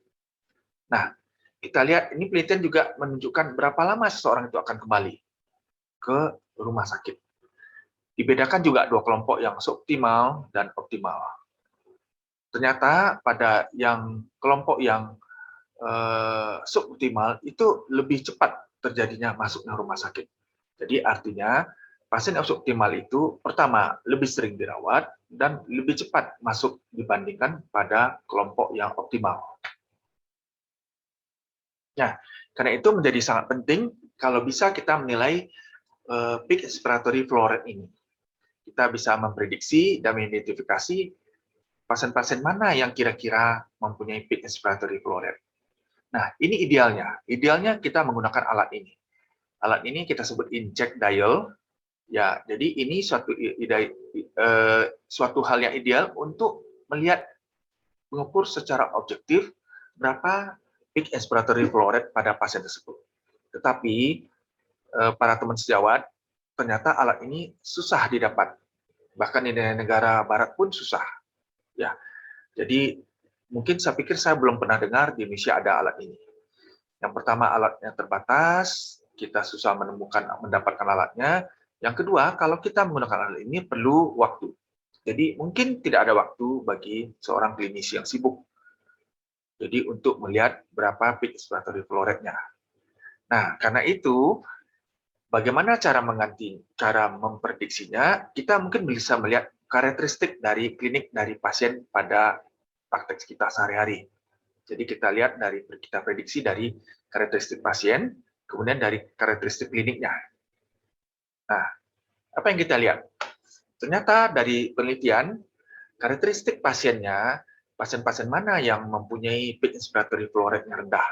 Nah, kita lihat, ini penelitian juga menunjukkan berapa lama seseorang itu akan kembali ke rumah sakit. Dibedakan juga dua kelompok yang suboptimal dan optimal. Ternyata pada kelompok yang suboptimal itu lebih cepat terjadinya masuknya rumah sakit. Jadi artinya pasien yang suboptimal itu pertama lebih sering dirawat dan lebih cepat masuk dibandingkan pada kelompok yang optimal. Nah, karena itu menjadi sangat penting kalau bisa kita menilai peak inspiratory flow rate ini. Kita bisa memprediksi dan mengidentifikasi pasien-pasien mana yang kira-kira mempunyai peak inspiratory flow rate. Nah, ini idealnya. Idealnya kita menggunakan alat ini. Alat ini kita sebut inject dial. Ya, jadi ini suatu hal yang ideal untuk melihat mengukur secara objektif berapa peak inspiratory flow rate pada pasien tersebut. Tetapi para teman sejawat, ternyata alat ini susah didapat. Bahkan di negara barat pun susah. Ya, jadi mungkin saya pikir saya belum pernah dengar di Indonesia ada alat ini. Yang pertama, alatnya terbatas, kita susah mendapatkan alatnya. Yang kedua, kalau kita menggunakan alat ini perlu waktu. Jadi mungkin tidak ada waktu bagi seorang klinisi yang sibuk. Jadi untuk melihat berapa peak inspiratory flow rate-nya. Nah, karena itu, bagaimana cara memprediksinya? Kita mungkin bisa melihat karakteristik dari klinik dari pasien pada praktek kita sehari-hari. Jadi kita lihat kita prediksi dari karakteristik pasien, kemudian dari karakteristik kliniknya. Nah, apa yang kita lihat? Ternyata dari penelitian, karakteristik pasiennya, pasien-pasien mana yang mempunyai peak inspiratory flow rate-nya rendah?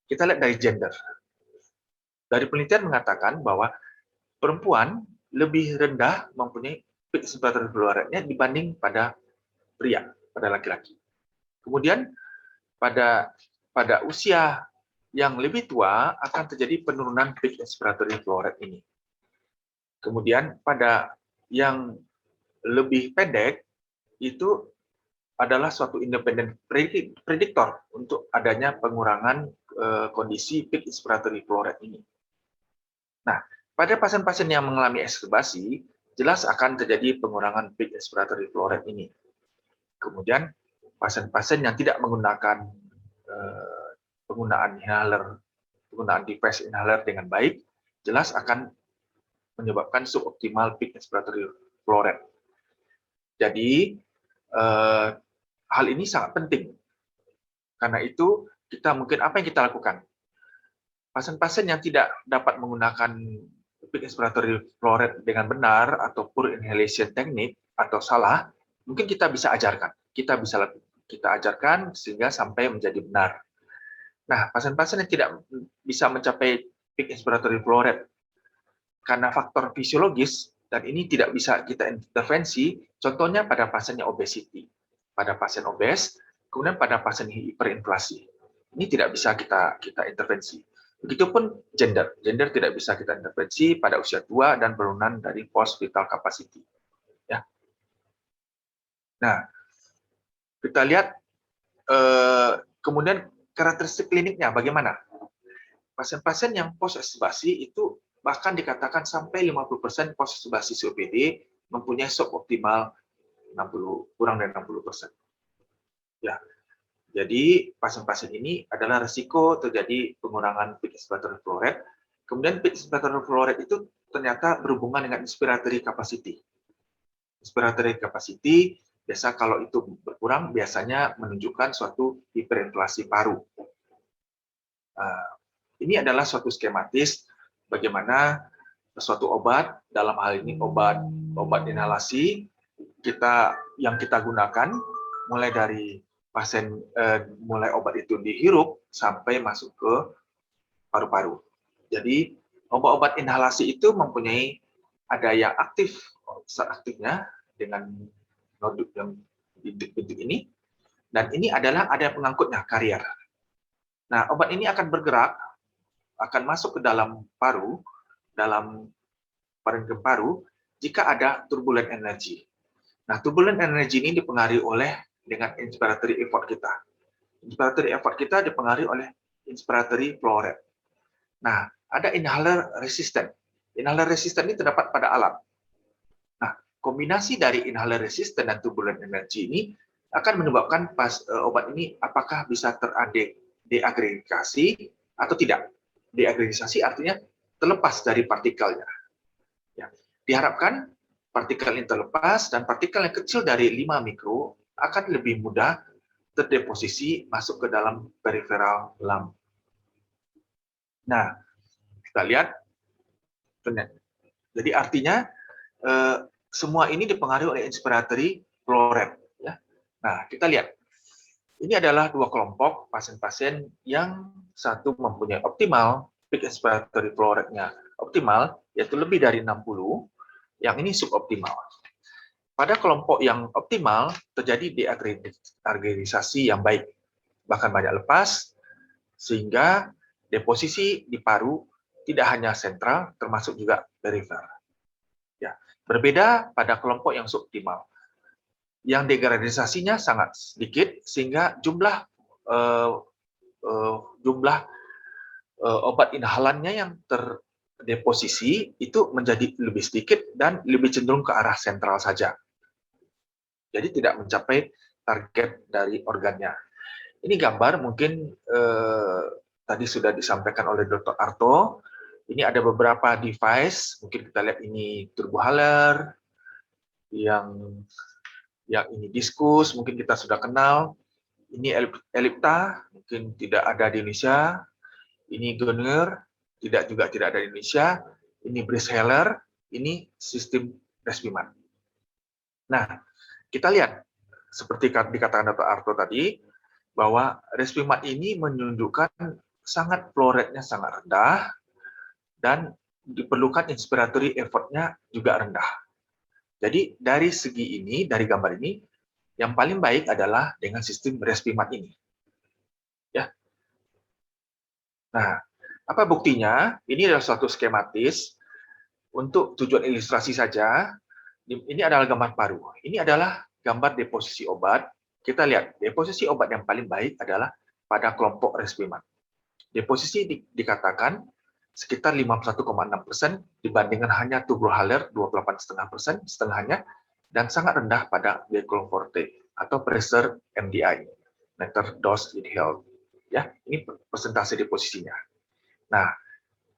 Kita lihat dari gender. Dari penelitian mengatakan bahwa perempuan lebih rendah mempunyai peak inspiratory flow rate-nya dibanding pada pria, pada laki-laki. Kemudian pada usia yang lebih tua akan terjadi penurunan peak inspiratory flow rate ini. Kemudian pada yang lebih pendek itu adalah suatu independent prediktor untuk adanya pengurangan kondisi peak inspiratory flow rate ini. Nah, pada pasien-pasien yang mengalami eksebasi, jelas akan terjadi pengurangan peak inspiratory flow rate ini. Kemudian pasien-pasien yang tidak menggunakan penggunaan device inhaler dengan baik, jelas akan menyebabkan suboptimal peak inspiratory flow rate. Jadi hal ini sangat penting. Karena itu apa yang kita lakukan? Pasien-pasien yang tidak dapat menggunakan peak inspiratory flow rate dengan benar atau poor inhalation technique atau salah, mungkin kita bisa ajarkan. Kita ajarkan sehingga sampai menjadi benar. Nah, pasien-pasien yang tidak bisa mencapai peak inspiratory flow rate karena faktor fisiologis dan ini tidak bisa kita intervensi, contohnya pada pasien yang obesity, pada pasien obes, kemudian pada pasien hiperinflasi. Ini tidak bisa kita intervensi. Begitupun gender tidak bisa kita intervensi pada usia tua dan penurunan dari post vital capacity. Ya. Nah, kita lihat kemudian karakteristik kliniknya bagaimana. Pasien-pasien yang post eksebasi itu bahkan dikatakan sampai 50% post eksebasi COPD mempunyai suboptimal kurang dari 60%. Ya. Jadi pasien-pasien ini adalah risiko terjadi pengurangan peak inspiratory flow rate. Kemudian peak inspiratory flow rate itu ternyata berhubungan dengan inspiratory capacity. Inspiratory capacity biasa kalau itu berkurang biasanya menunjukkan suatu hiperinflasi paru. Ini adalah suatu skematis bagaimana suatu obat, dalam hal ini obat inhalasi yang kita gunakan mulai dari pasien mulai obat itu dihirup sampai masuk ke paru-paru. Jadi obat-obat inhalasi itu mempunyai ada yang aktif, zat aktifnya dengan nodul yang bentuk ini, dan ini adalah ada pengangkutnya, karier. Nah, obat ini akan bergerak, akan masuk ke dalam paru, dalam parenkim paru, jika ada turbulent energy. Nah, turbulent energy ini dipengaruhi oleh dengan inspiratory effort kita. Inspiratory effort kita dipengaruhi oleh inspiratory flow rate. Nah, ada inhaler resistant. Inhaler resistant ini terdapat pada alat. Nah, kombinasi dari inhaler resistant dan turbulent energy ini akan menyebabkan obat ini apakah bisa deagregasi atau tidak. Deagregasi artinya terlepas dari partikelnya. Ya. Diharapkan partikel ini terlepas dan partikel yang kecil dari 5 mikro akan lebih mudah terdeposisi masuk ke dalam peripheral lung. Nah, kita lihat. Jadi artinya semua ini dipengaruhi oleh inspiratory flow rate. Ya. Nah, kita lihat. Ini adalah dua kelompok pasien-pasien yang satu mempunyai optimal peak inspiratory flow rate-nya optimal, yaitu lebih dari 60, yang ini suboptimal. Pada kelompok yang optimal, terjadi deagregisasi yang baik, bahkan banyak lepas, sehingga deposisi di paru tidak hanya sentral, termasuk juga perifer. Ya, berbeda pada kelompok yang suboptimal, yang degradasinya sangat sedikit, sehingga jumlah obat inhalannya yang terdeposisi itu menjadi lebih sedikit dan lebih cenderung ke arah sentral saja. Jadi tidak mencapai target dari organnya. Ini gambar mungkin tadi sudah disampaikan oleh Dr. Arto. Ini ada beberapa device, mungkin kita lihat ini turbohaler, yang ini diskus, mungkin kita sudah kenal. Ini Ellipta, mungkin tidak ada di Indonesia. Ini Gunner, tidak ada di Indonesia. Ini Breezhaler, ini sistem Respimat. Nah, kita lihat, seperti dikatakan Dr. Arto tadi, bahwa Respimat ini menunjukkan sangat flow rate-nya sangat rendah, dan diperlukan inspiratory effort-nya juga rendah. Jadi dari segi ini, dari gambar ini, yang paling baik adalah dengan sistem Respimat ini. Ya. Nah, apa buktinya? Ini adalah suatu skematis untuk tujuan ilustrasi saja. Ini adalah gambar paru. Ini adalah gambar deposisi obat. Kita lihat, deposisi obat yang paling baik adalah pada kelompok Respimat. Deposisi dikatakan sekitar 51,6% dibandingkan hanya turbohaler 28,5%, setengahnya, dan sangat rendah pada Vehicle Forte atau pressure MDI, meter dose inhaled. Ya, ini persentase deposisinya. Nah,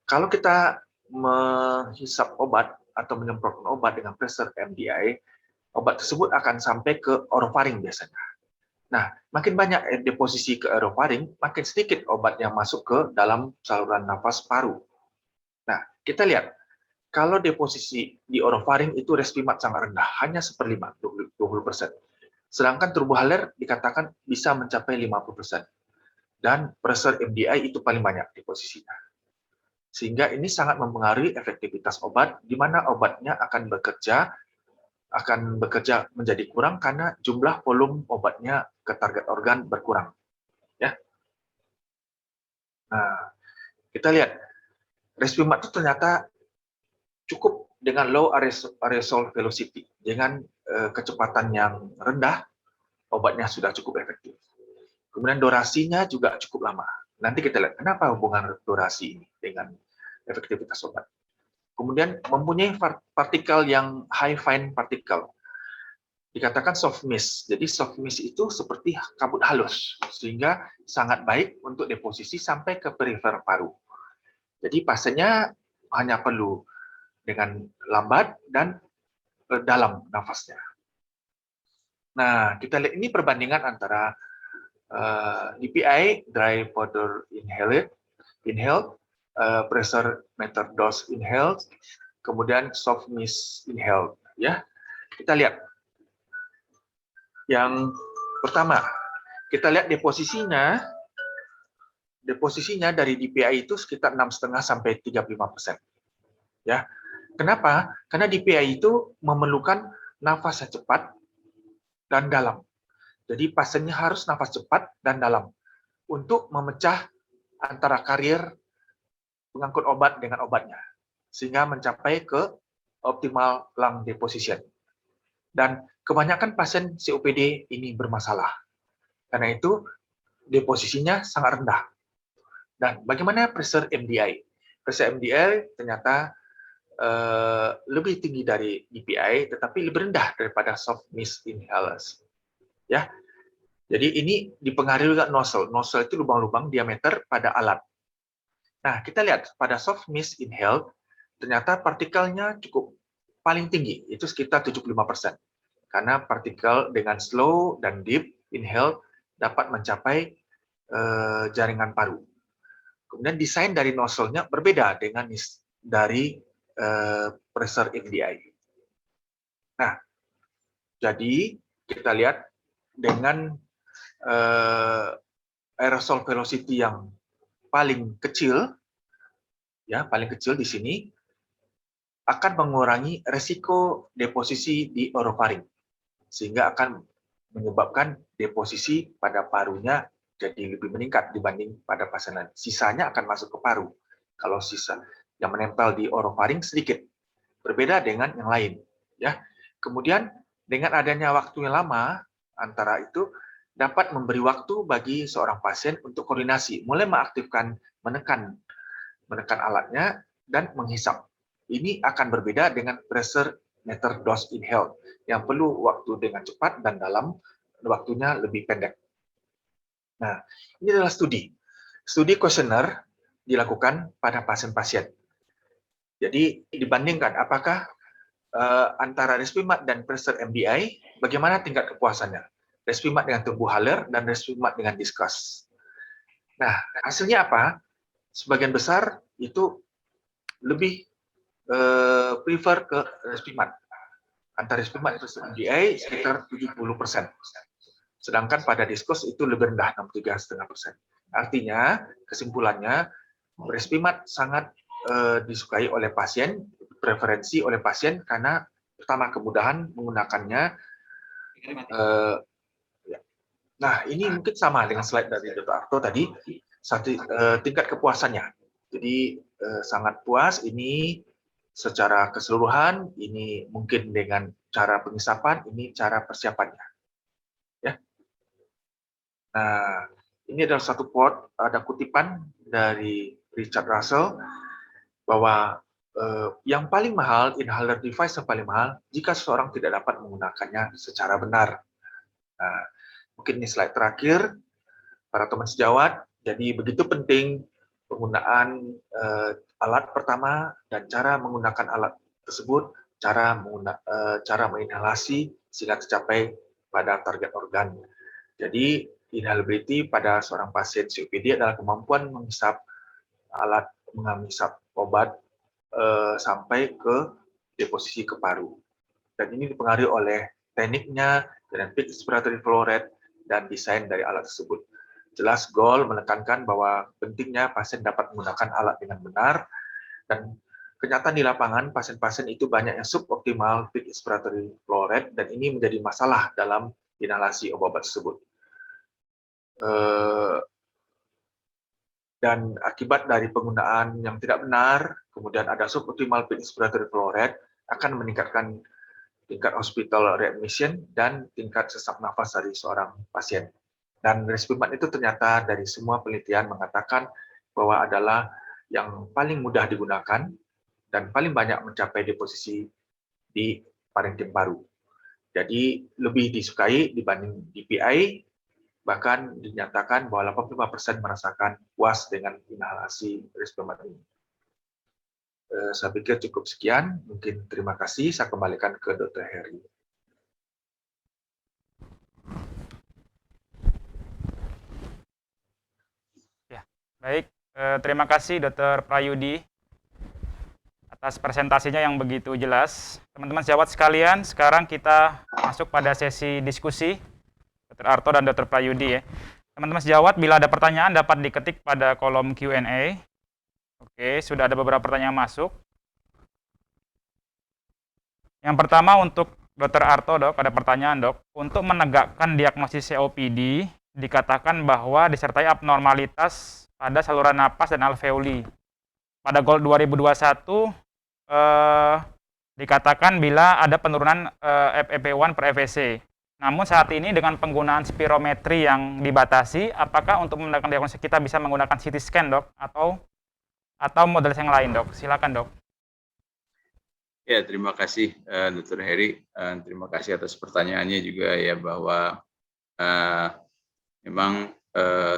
kalau kita menghisap obat atau menyemprotkan obat dengan pressure MDI, obat tersebut akan sampai ke orofaring biasanya. Nah, makin banyak deposisi ke orofaring, makin sedikit obat yang masuk ke dalam saluran nafas paru. Nah, kita lihat, kalau deposisi di orofaring itu Respimat sangat rendah, hanya 1/5, 20%. Sedangkan turbohaler dikatakan bisa mencapai 50%. Dan pressure MDI itu paling banyak deposisinya. Sehingga ini sangat mempengaruhi efektivitas obat, di mana obatnya akan bekerja menjadi kurang karena jumlah volume obatnya ke target organ berkurang. Ya. Nah, kita lihat Respimat itu ternyata cukup dengan low aerosol velocity, dengan kecepatan yang rendah, obatnya sudah cukup efektif. Kemudian durasinya juga cukup lama. Nanti kita lihat kenapa hubungan durasi ini dengan efektivitas obat. Kemudian mempunyai partikel yang high fine particle. dikatakan soft mist. Jadi soft mist itu seperti kabut halus, sehingga sangat baik untuk deposisi sampai ke perifer paru. Jadi pasiennya hanya perlu dengan lambat dan dalam nafasnya. Nah, kita lihat ini perbandingan antara DPI, dry powder inhaled, pressure meter dose inhaled, kemudian soft mist inhaled. Ya, kita lihat. Yang pertama, kita lihat deposisinya dari DPI itu sekitar 6,5 sampai 35%. Ya, kenapa? Karena DPI itu memerlukan nafas yang cepat dan dalam. Jadi pasiennya harus nafas cepat dan dalam untuk memecah antara karier pengangkut obat dengan obatnya, sehingga mencapai ke optimal lung deposition. Dan kebanyakan pasien COPD ini bermasalah. Karena itu deposisinya sangat rendah. Dan bagaimana pressure MDI? Pressure MDI ternyata lebih tinggi dari DPI, tetapi lebih rendah daripada soft mist inhalers. Ya, jadi ini dipengaruhi juga nozzle. Nozzle itu lubang-lubang diameter pada alat. Nah, kita lihat pada soft mist inhaled, ternyata partikelnya cukup paling tinggi, itu sekitar 75%. Karena partikel dengan slow dan deep inhale dapat mencapai jaringan paru. Kemudian desain dari nozzle-nya berbeda dengan dari pressure MDI. Nah, jadi kita lihat dengan aerosol velocity yang paling kecil, ya paling kecil di sini, akan mengurangi resiko deposisi di orofaring, sehingga akan menyebabkan deposisi pada parunya jadi lebih meningkat dibanding pada pasien lain. Sisanya akan masuk ke paru. Kalau sisa yang menempel di orofaring sedikit, berbeda dengan yang lain. Ya. Kemudian dengan adanya waktu yang lama antara itu dapat memberi waktu bagi seorang pasien untuk koordinasi, mulai meaktifkan menekan alatnya dan menghisap. Ini akan berbeda dengan pressure meter dose inhaled yang perlu waktu dengan cepat dan dalam, waktunya lebih pendek. Nah, ini adalah studi. Studi kuesioner dilakukan pada pasien-pasien. Jadi dibandingkan apakah antara Respimat dan pressure MDI, bagaimana tingkat kepuasannya. Respimat dengan tubuh Haller dan Respimat dengan diskus. Nah, hasilnya apa? Sebagian besar itu lebih prefer ke Respimat. Antara Respimat dan MDI sekitar 70%. Sedangkan pada diskus itu lebih rendah, 63,5%. Artinya, kesimpulannya, Respimat sangat disukai oleh pasien, preferensi oleh pasien karena pertama kemudahan menggunakannya. Nah, ini mungkin sama dengan slide dari Dr. Arto tadi, tingkat kepuasannya. Jadi sangat puas ini secara keseluruhan, ini mungkin dengan cara pengisapan, ini cara persiapannya. Ya. Nah, ini adalah satu quote, ada kutipan dari Richard Russell bahwa yang paling mahal, inhaler device yang paling mahal, jika seseorang tidak dapat menggunakannya secara benar. Nah, mungkin ini slide terakhir, para teman sejawat, jadi begitu penting penggunaan alat pertama dan cara menggunakan alat tersebut, cara menginhalasi sehingga tercapai pada target organ. Jadi, inhalability pada seorang pasien COPD adalah kemampuan menghisap obat sampai ke deposisi ke paru. Dan ini dipengaruhi oleh tekniknya dengan peak inspiratory flow rate dan desain dari alat tersebut. Jelas Goal menekankan bahwa pentingnya pasien dapat menggunakan alat dengan benar, dan kenyataan di lapangan pasien-pasien itu banyak yang suboptimal peak inspiratory flow rate, dan ini menjadi masalah dalam inhalasi obat-obat tersebut. Dan akibat dari penggunaan yang tidak benar, kemudian ada suboptimal peak inspiratory flow rate, akan meningkatkan tingkat hospital readmission dan tingkat sesak nafas dari seorang pasien. Dan Respimat itu ternyata dari semua penelitian mengatakan bahwa adalah yang paling mudah digunakan dan paling banyak mencapai deposisi di parenkim paru. Jadi lebih disukai dibanding DPI, bahkan dinyatakan bahwa 85% merasakan puas dengan inhalasi Rispemat ini. Saya pikir cukup sekian, mungkin terima kasih, saya kembalikan ke Dr. Heri. Ya, baik. Terima kasih Dr. Prayudi atas presentasinya yang begitu jelas. Teman-teman sejawat sekalian, sekarang kita masuk pada sesi diskusi Dr. Arto dan Dr. Prayudi ya. Teman-teman sejawat, bila ada pertanyaan dapat diketik pada kolom Q&A. Oke, sudah ada beberapa pertanyaan masuk. Yang pertama untuk Dr. Arto, Dok, ada pertanyaan, Dok. Untuk menegakkan diagnosis COPD, dikatakan bahwa disertai abnormalitas pada saluran napas dan alveoli. Pada GOLD 2021, dikatakan bila ada penurunan FEV1 per FVC. Namun saat ini dengan penggunaan spirometri yang dibatasi, apakah untuk menegakkan diagnosis kita bisa menggunakan CT scan, Dok, atau model yang lain, Dok? Silakan, Dok. Ya, terima kasih Dr. Heri. Terima kasih atas pertanyaannya juga ya, bahwa memang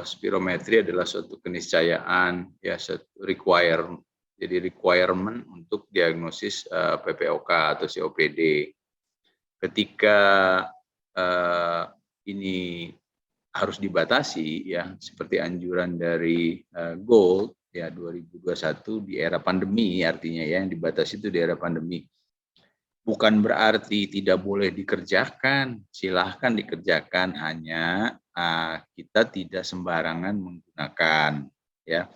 spirometri adalah suatu keniscayaan, ya, requirement untuk diagnosis PPOK atau COPD. Ketika ini harus dibatasi, ya, seperti anjuran dari GOLD ya 2021 di era pandemi, artinya ya, yang dibatasi itu di era pandemi. Bukan berarti tidak boleh dikerjakan, silahkan dikerjakan, hanya kita tidak sembarangan menggunakan, ya.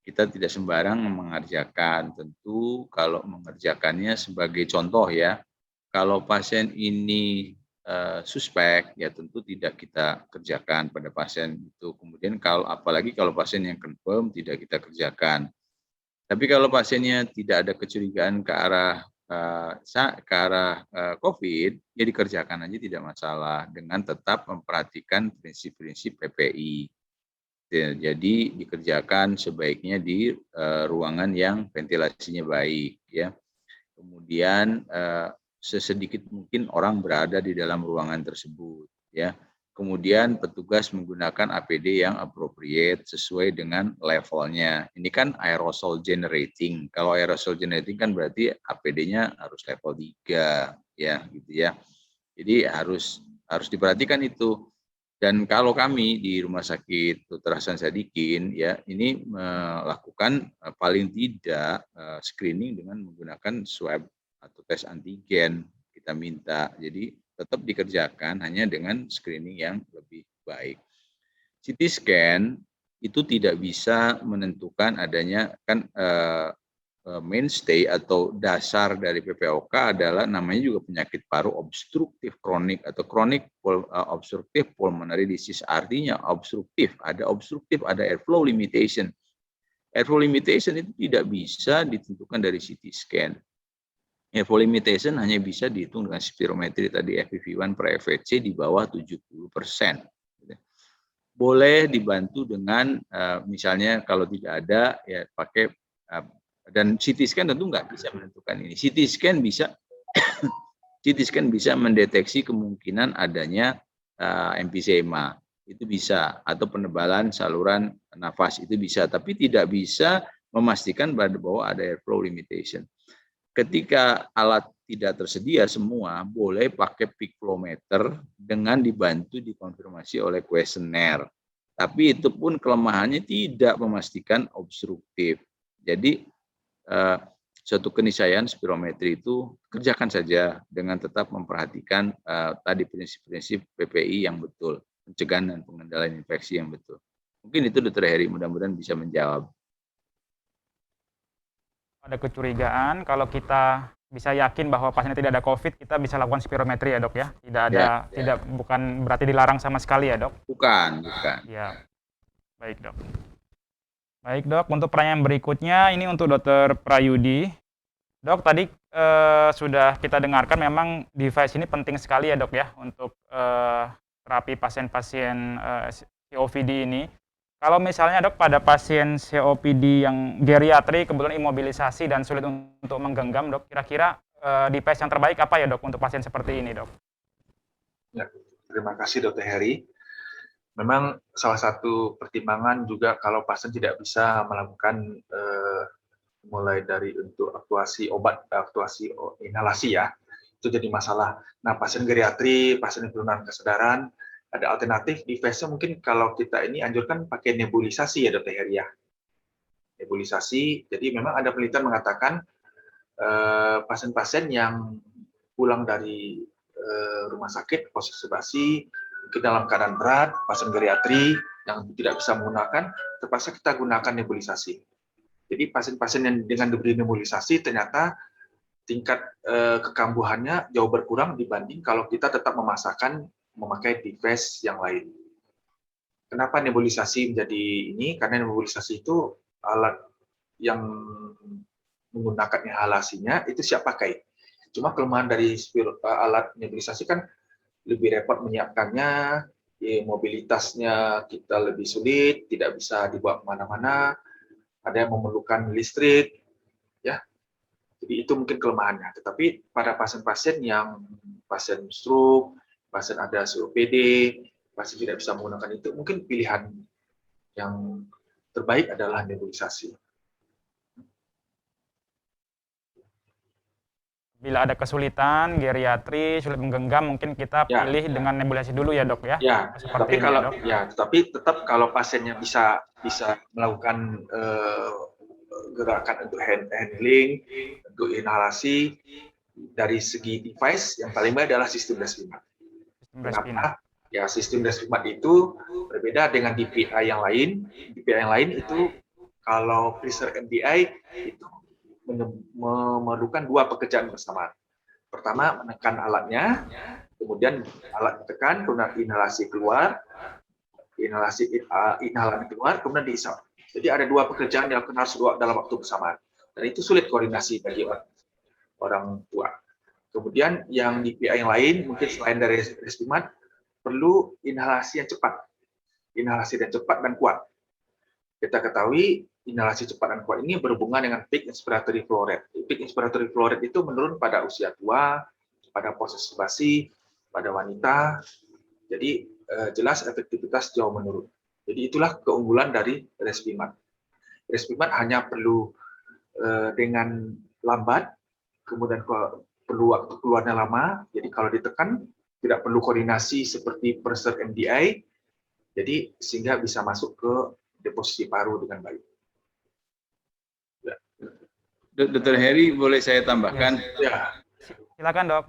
Kita tidak sembarangan mengerjakan. Tentu kalau mengerjakannya sebagai contoh ya, kalau pasien ini suspek, ya tentu tidak kita kerjakan pada pasien itu. Kemudian apalagi kalau pasien yang confirm, tidak kita kerjakan. Tapi kalau pasiennya tidak ada kecurigaan ke arah COVID, ya dikerjakan aja, tidak masalah, dengan tetap memperhatikan prinsip-prinsip PPI. Jadi dikerjakan sebaiknya di ruangan yang ventilasinya baik, ya. Kemudian sesedikit mungkin orang berada di dalam ruangan tersebut, ya. Kemudian petugas menggunakan APD yang appropriate sesuai dengan levelnya. Ini kan aerosol generating. Kalau aerosol generating kan berarti APD-nya harus level 3, ya, gitu ya. Jadi harus diperhatikan itu. Dan kalau kami di Rumah Sakit Dr. Hasan Sadikin, ya, ini melakukan paling tidak screening dengan menggunakan swab atau tes antigen, kita minta. Jadi tetap dikerjakan, hanya dengan screening yang lebih baik. CT scan itu tidak bisa menentukan adanya, kan mainstay atau dasar dari PPOK adalah namanya juga penyakit paru obstruktif kronik atau chronic obstructive pulmonary disease. Artinya obstruktif, ada airflow limitation. Airflow limitation itu tidak bisa ditentukan dari CT scan. Airflow limitation hanya bisa dihitung dengan spirometri tadi, FEV1 per FVC di bawah 70%. Boleh dibantu dengan misalnya kalau tidak ada, ya pakai dan CT scan tentu nggak bisa menentukan ini. CT scan bisa mendeteksi kemungkinan adanya emphysema, itu bisa, atau penebalan saluran nafas, itu bisa, tapi tidak bisa memastikan bahwa ada airflow limitation. Ketika alat tidak tersedia semua, boleh pakai peak flow meter dengan dibantu dikonfirmasi oleh kuesioner. Tapi itu pun kelemahannya tidak memastikan obstruktif. Jadi suatu keniscayaan spirometri itu kerjakan saja dengan tetap memperhatikan tadi prinsip-prinsip PPI yang betul, pencegahan dan pengendalian infeksi yang betul. Mungkin itu Dr. Heri, mudah-mudahan bisa menjawab. Ada kecurigaan, kalau kita bisa yakin bahwa pasiennya tidak ada COVID, kita bisa lakukan spirometri ya, Dok, ya? Tidak ada, bukan berarti dilarang sama sekali ya, Dok? Bukan. Ya, baik, Dok. Baik, Dok, untuk pertanyaan berikutnya ini untuk Dr. Prayudi. Dok, tadi sudah kita dengarkan memang device ini penting sekali ya, Dok, ya, untuk terapi pasien-pasien COPD ini. Kalau misalnya, Dok, pada pasien COPD yang geriatri, kebetulan imobilisasi dan sulit untuk menggenggam, Dok, kira-kira device yang terbaik apa ya, Dok, untuk pasien seperti ini, Dok? Ya, terima kasih Dr. Heri. Memang salah satu pertimbangan juga kalau pasien tidak bisa melakukan mulai dari untuk aktuasi obat, aktuasi inhalasi ya, itu jadi masalah. Nah, pasien geriatri, pasien penurunan kesadaran, ada alternatif device-nya mungkin kalau kita ini anjurkan pakai nebulisasi ya Dr. Heri ya. Nebulisasi, jadi memang ada penelitian mengatakan pasien-pasien yang pulang dari rumah sakit posisi basi, mungkin dalam keadaan berat, pasien geriatri yang tidak bisa menggunakan, terpaksa kita gunakan nebulisasi. Jadi pasien-pasien yang dengan diberi nebulisasi ternyata tingkat kekambuhannya jauh berkurang dibanding kalau kita tetap memakai device yang lain. Kenapa nebulisasi menjadi ini? Karena nebulisasi itu alat yang menggunakan inhalasinya itu siap pakai. Cuma kelemahan dari alat nebulisasi kan lebih repot menyiapkannya, mobilitasnya kita lebih sulit, tidak bisa dibawa kemana-mana, ada yang memerlukan listrik, ya. Jadi itu mungkin kelemahannya. Tetapi pada pasien-pasien yang pasien stroke, pasien ada COPD, pasien tidak bisa menggunakan itu, mungkin pilihan yang terbaik adalah nebulisasi. Bila ada kesulitan, geriatri, sulit menggenggam, mungkin kita pilih dengan nebulisasi dulu ya dok ya. Ya, tapi kalau tetapi tetap kalau pasiennya bisa melakukan gerakan untuk handling, untuk inhalasi, dari segi device yang paling baik adalah sistem Respimat. Kenapa? Ya, sistem Respimat itu berbeda dengan DPI yang lain. DPI yang lain itu kalau freezer MDI itu memerlukan dua pekerjaan bersamaan. Pertama, menekan alatnya, kemudian alat ditekan, kemudian inhalasi keluar, inhalan keluar, kemudian diisap. Jadi ada dua pekerjaan yang harus dilakukan dalam waktu bersamaan. Dan itu sulit koordinasi bagi orang tua. Kemudian yang DPI yang lain, mungkin selain dari Respimat, perlu inhalasi yang cepat. Inhalasi yang cepat dan kuat. Kita ketahui inhalasi cepat dan kuat ini berhubungan dengan peak inspiratory flow rate. Peak inspiratory flow rate itu menurun pada usia tua, pada proses basi, pada wanita. Jadi jelas efektivitas jauh menurun. Jadi itulah keunggulan dari Respimat. Respimat hanya perlu dengan lambat, kemudian perlu waktu keluarnya lama. Jadi kalau ditekan tidak perlu koordinasi seperti pressure MDI. Jadi sehingga bisa masuk ke deposisi paru dengan baik. Dr. Heri, boleh saya tambahkan? Ya. Silakan dok.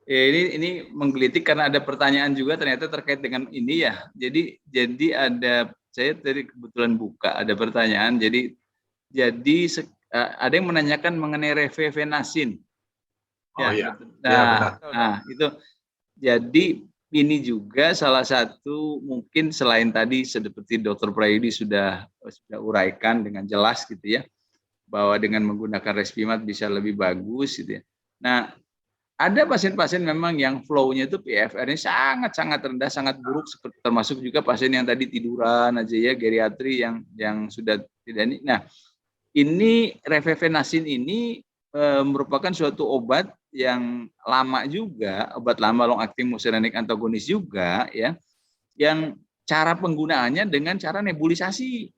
Ya, ini menggelitik karena ada pertanyaan juga ternyata terkait dengan ini ya. Jadi ada, saya tadi kebetulan buka ada pertanyaan. Jadi ada yang menanyakan mengenai revefenasin. Oh iya. Nah, itu jadi ini juga salah satu mungkin selain tadi seperti Dr. Prayudi sudah uraikan dengan jelas gitu ya, bahwa dengan menggunakan Respimat bisa lebih bagus gitu ya. Nah, ada pasien-pasien memang yang flow-nya itu PFR-nya sangat-sangat rendah, sangat buruk, termasuk juga pasien yang tadi tiduran aja ya, geriatri yang sudah tidak ini. Nah, ini revefenasin ini merupakan suatu obat yang lama juga, obat lama long acting muscarinic antagonis juga ya, yang cara penggunaannya dengan cara nebulisasi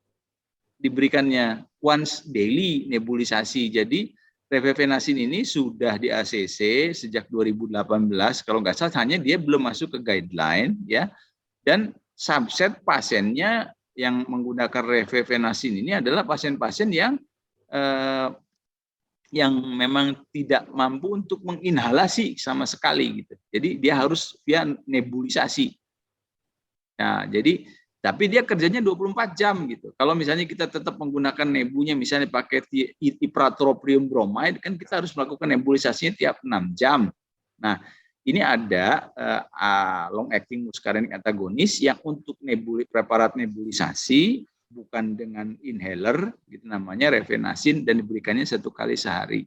diberikannya once daily nebulisasi. Jadi revefenasin ini sudah di ACC sejak 2018 kalau nggak salah, hanya dia belum masuk ke guideline ya, dan subset pasiennya yang menggunakan revefenasin ini adalah pasien-pasien yang memang tidak mampu untuk menginhalasi sama sekali gitu. Jadi dia harus via nebulisasi. Nah, jadi tapi dia kerjanya 24 jam gitu. Kalau misalnya kita tetap menggunakan nebunya misalnya pakai ipratropium bromide, kan kita harus melakukan nebulisasinya tiap 6 jam. Nah, ini ada long acting muscarinic antagonis yang untuk preparat nebulisasi bukan dengan inhaler gitu, namanya revefenasin, dan diberikannya 1 kali sehari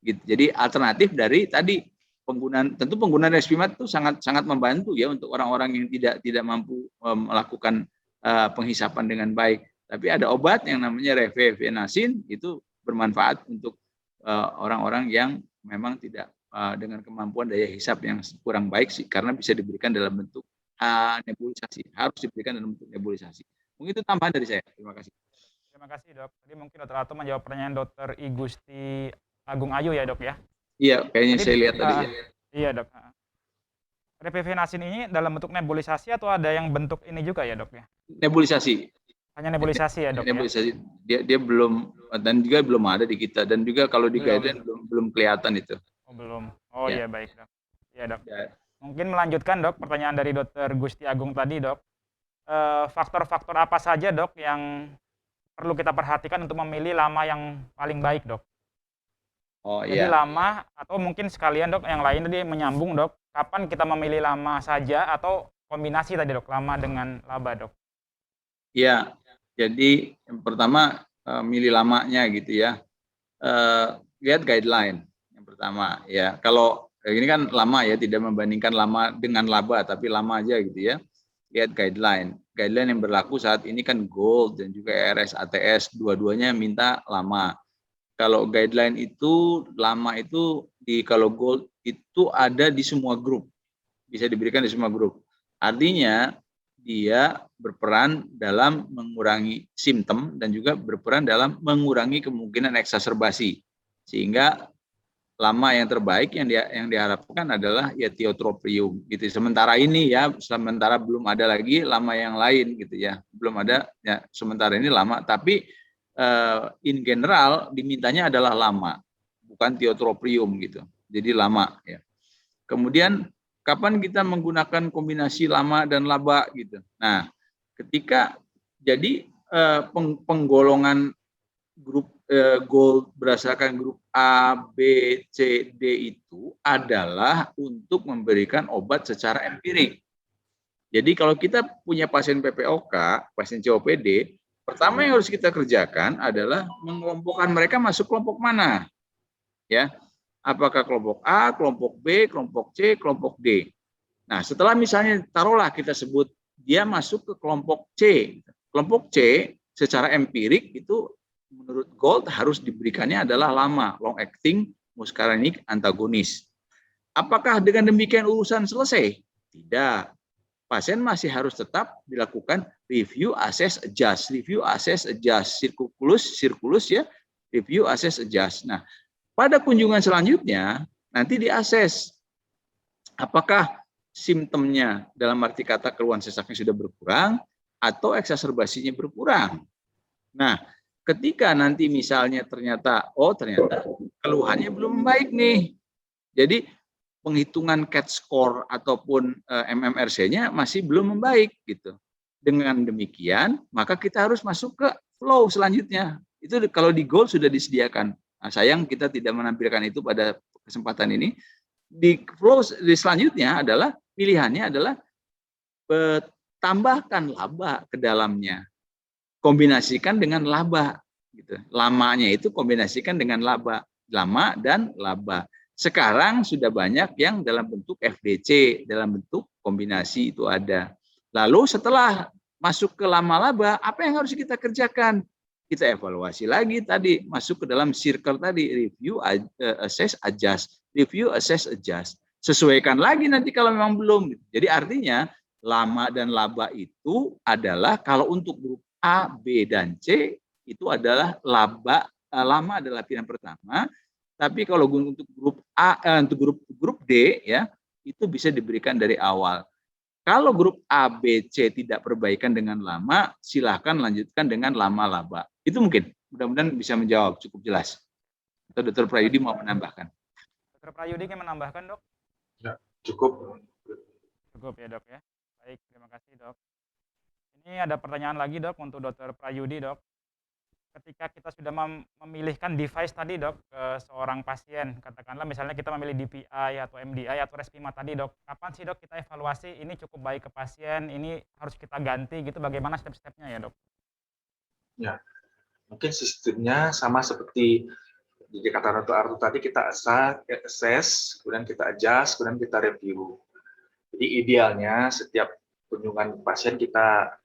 gitu. Jadi alternatif dari tadi penggunaan Respimat itu sangat membantu ya untuk orang-orang yang tidak mampu melakukan penghisapan dengan baik. Tapi ada obat yang namanya revefenasin, itu bermanfaat untuk orang-orang yang memang tidak dengan kemampuan daya hisap yang kurang baik sih, karena bisa diberikan dalam bentuk nebulisasi, harus diberikan dalam bentuk nebulisasi. Mungkin itu tambahan dari saya. Terima kasih. Terima kasih dok. Tadi mungkin dokter Ato menjawab pertanyaan dokter I Gusti Agung Ayu ya dok ya. Iya, kayaknya Tadi, saya lihat tadi ya. Iya dok. Revivinasin ini dalam bentuk nebulisasi atau ada yang bentuk ini juga ya dok ya? Nebulisasi. Hanya nebulisasi ya dok Nebulisasi. Dia belum, dan juga belum ada di kita, dan juga kalau di guideline belum kelihatan itu. Oh belum. Oh Ya. iya baik dok. Iya dok. Ya. Mungkin melanjutkan dok pertanyaan dari dokter Gusti Agung tadi dok. Faktor-faktor apa saja dok yang perlu kita perhatikan untuk memilih lama yang paling baik dok? Oh Jadi iya. lama atau mungkin sekalian dok yang lain tadi menyambung dok. Kapan kita memilih lama saja atau kombinasi tadi dok, lama dengan laba dok? Iya. Jadi yang pertama milih lamanya gitu ya. Lihat guideline yang pertama ya. Kalau ini kan lama ya, tidak membandingkan lama dengan laba, tapi lama aja gitu ya. Lihat guideline. Guideline yang berlaku saat ini kan Gold dan juga RS ATS, dua-duanya minta lama. Kalau guideline itu lama itu kalau Gold itu ada di semua grup, bisa diberikan di semua grup. Artinya dia berperan dalam mengurangi simptom dan juga berperan dalam mengurangi kemungkinan eksaserbasi, sehingga lama yang terbaik yang diharapkan adalah ya tiotropium gitu. Sementara ini ya, sementara belum ada lagi lama yang lain gitu ya, belum ada ya, sementara ini lama, tapi in general dimintanya adalah lama, bukan tiotropium gitu. Jadi lama ya. Kemudian kapan kita menggunakan kombinasi lama dan laba gitu. Nah, ketika jadi penggolongan grup Gold berdasarkan grup A, B, C, D itu adalah untuk memberikan obat secara empirik. Jadi kalau kita punya pasien PPOK, pasien COPD, pertama yang harus kita kerjakan adalah mengelompokkan mereka masuk kelompok mana. Ya. Apakah kelompok A, kelompok B, kelompok C, kelompok D. Nah, setelah misalnya taruhlah kita sebut dia masuk ke kelompok C. Kelompok C secara empirik itu menurut Gold harus diberikannya adalah lama, long acting muscarinic antagonis. Apakah dengan demikian urusan selesai? Tidak. Pasien masih harus tetap dilakukan review, assess, adjust, review, assess, adjust, sirkulus ya, review, assess, adjust. Nah, pada kunjungan selanjutnya nanti diakses apakah simptomnya dalam arti kata keluhan sesaknya sudah berkurang atau eksaserbasinya berkurang. Nah, ketika nanti misalnya ternyata keluhannya belum baik nih. Jadi penghitungan CAT score ataupun MMRC-nya masih belum membaik gitu. Dengan demikian, maka kita harus masuk ke flow selanjutnya. Itu kalau di Gold sudah disediakan. Nah, sayang kita tidak menampilkan itu pada kesempatan ini. Di flow di selanjutnya adalah pilihannya adalah tambahkan laba ke dalamnya. Kombinasikan dengan laba gitu. Lamanya itu kombinasikan dengan laba, lama dan laba. Sekarang sudah banyak yang dalam bentuk FDC, dalam bentuk kombinasi itu ada. Lalu setelah masuk ke lama laba, apa yang harus kita kerjakan? Kita evaluasi lagi tadi, masuk ke dalam circle tadi, review, assess, adjust, review, assess, adjust. Sesuaikan lagi nanti kalau memang belum. Jadi artinya lama dan laba itu adalah kalau untuk grup A, B, dan C itu adalah lama adalah pilihan pertama, tapi kalau untuk grup A, untuk grup D ya itu bisa diberikan dari awal. Kalau grup A, B, C tidak perbaikan dengan lama, silahkan lanjutkan dengan lama laba. Itu mungkin, mudah-mudahan bisa menjawab cukup jelas. Atau Dr. Prayudi mau menambahkan? Dr. Prayudi ingin menambahkan dok? Ya, cukup. Cukup ya dok ya. Baik, terima kasih dok. Ini ada pertanyaan lagi dok untuk Dr. Prayudi dok. Ketika kita sudah memilihkan device tadi dok ke seorang pasien, katakanlah misalnya kita memilih DPI atau MDI atau Respima tadi dok, kapan sih dok kita evaluasi ini cukup baik ke pasien, ini harus kita ganti gitu, bagaimana step-stepnya ya dok? Ya, mungkin sistemnya sama seperti di kata Dr. Artu tadi, kita assess, kemudian kita adjust, kemudian kita review. Jadi idealnya setiap kunjungan pasien kita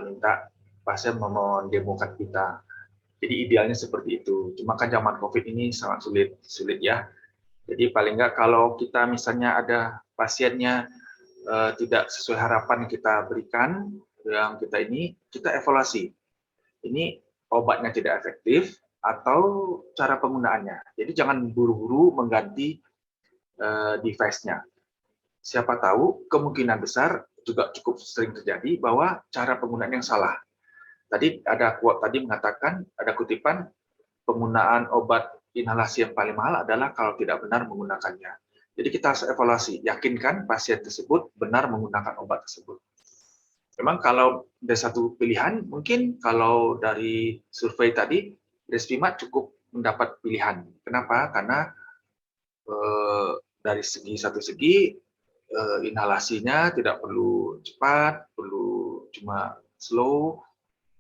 minta pasien mendemokan kita. Jadi idealnya seperti itu. Cuma kan zaman COVID ini sangat sulit ya. Jadi paling nggak kalau kita misalnya ada pasiennya tidak sesuai harapan yang kita berikan, yang kita evaluasi. Ini obatnya tidak efektif atau cara penggunaannya. Jadi jangan buru-buru mengganti device-nya. Siapa tahu kemungkinan besar juga cukup sering terjadi bahwa cara penggunaan yang salah. Tadi ada quote tadi mengatakan, ada kutipan, penggunaan obat inhalasi yang paling mahal adalah kalau tidak benar menggunakannya. Jadi kita harus evaluasi, yakinkan pasien tersebut benar menggunakan obat tersebut. Memang kalau ada satu pilihan, mungkin kalau dari survei tadi, Respimat cukup mendapat pilihan. Kenapa? Karena dari satu segi inhalasinya tidak perlu cepat, perlu cuma slow,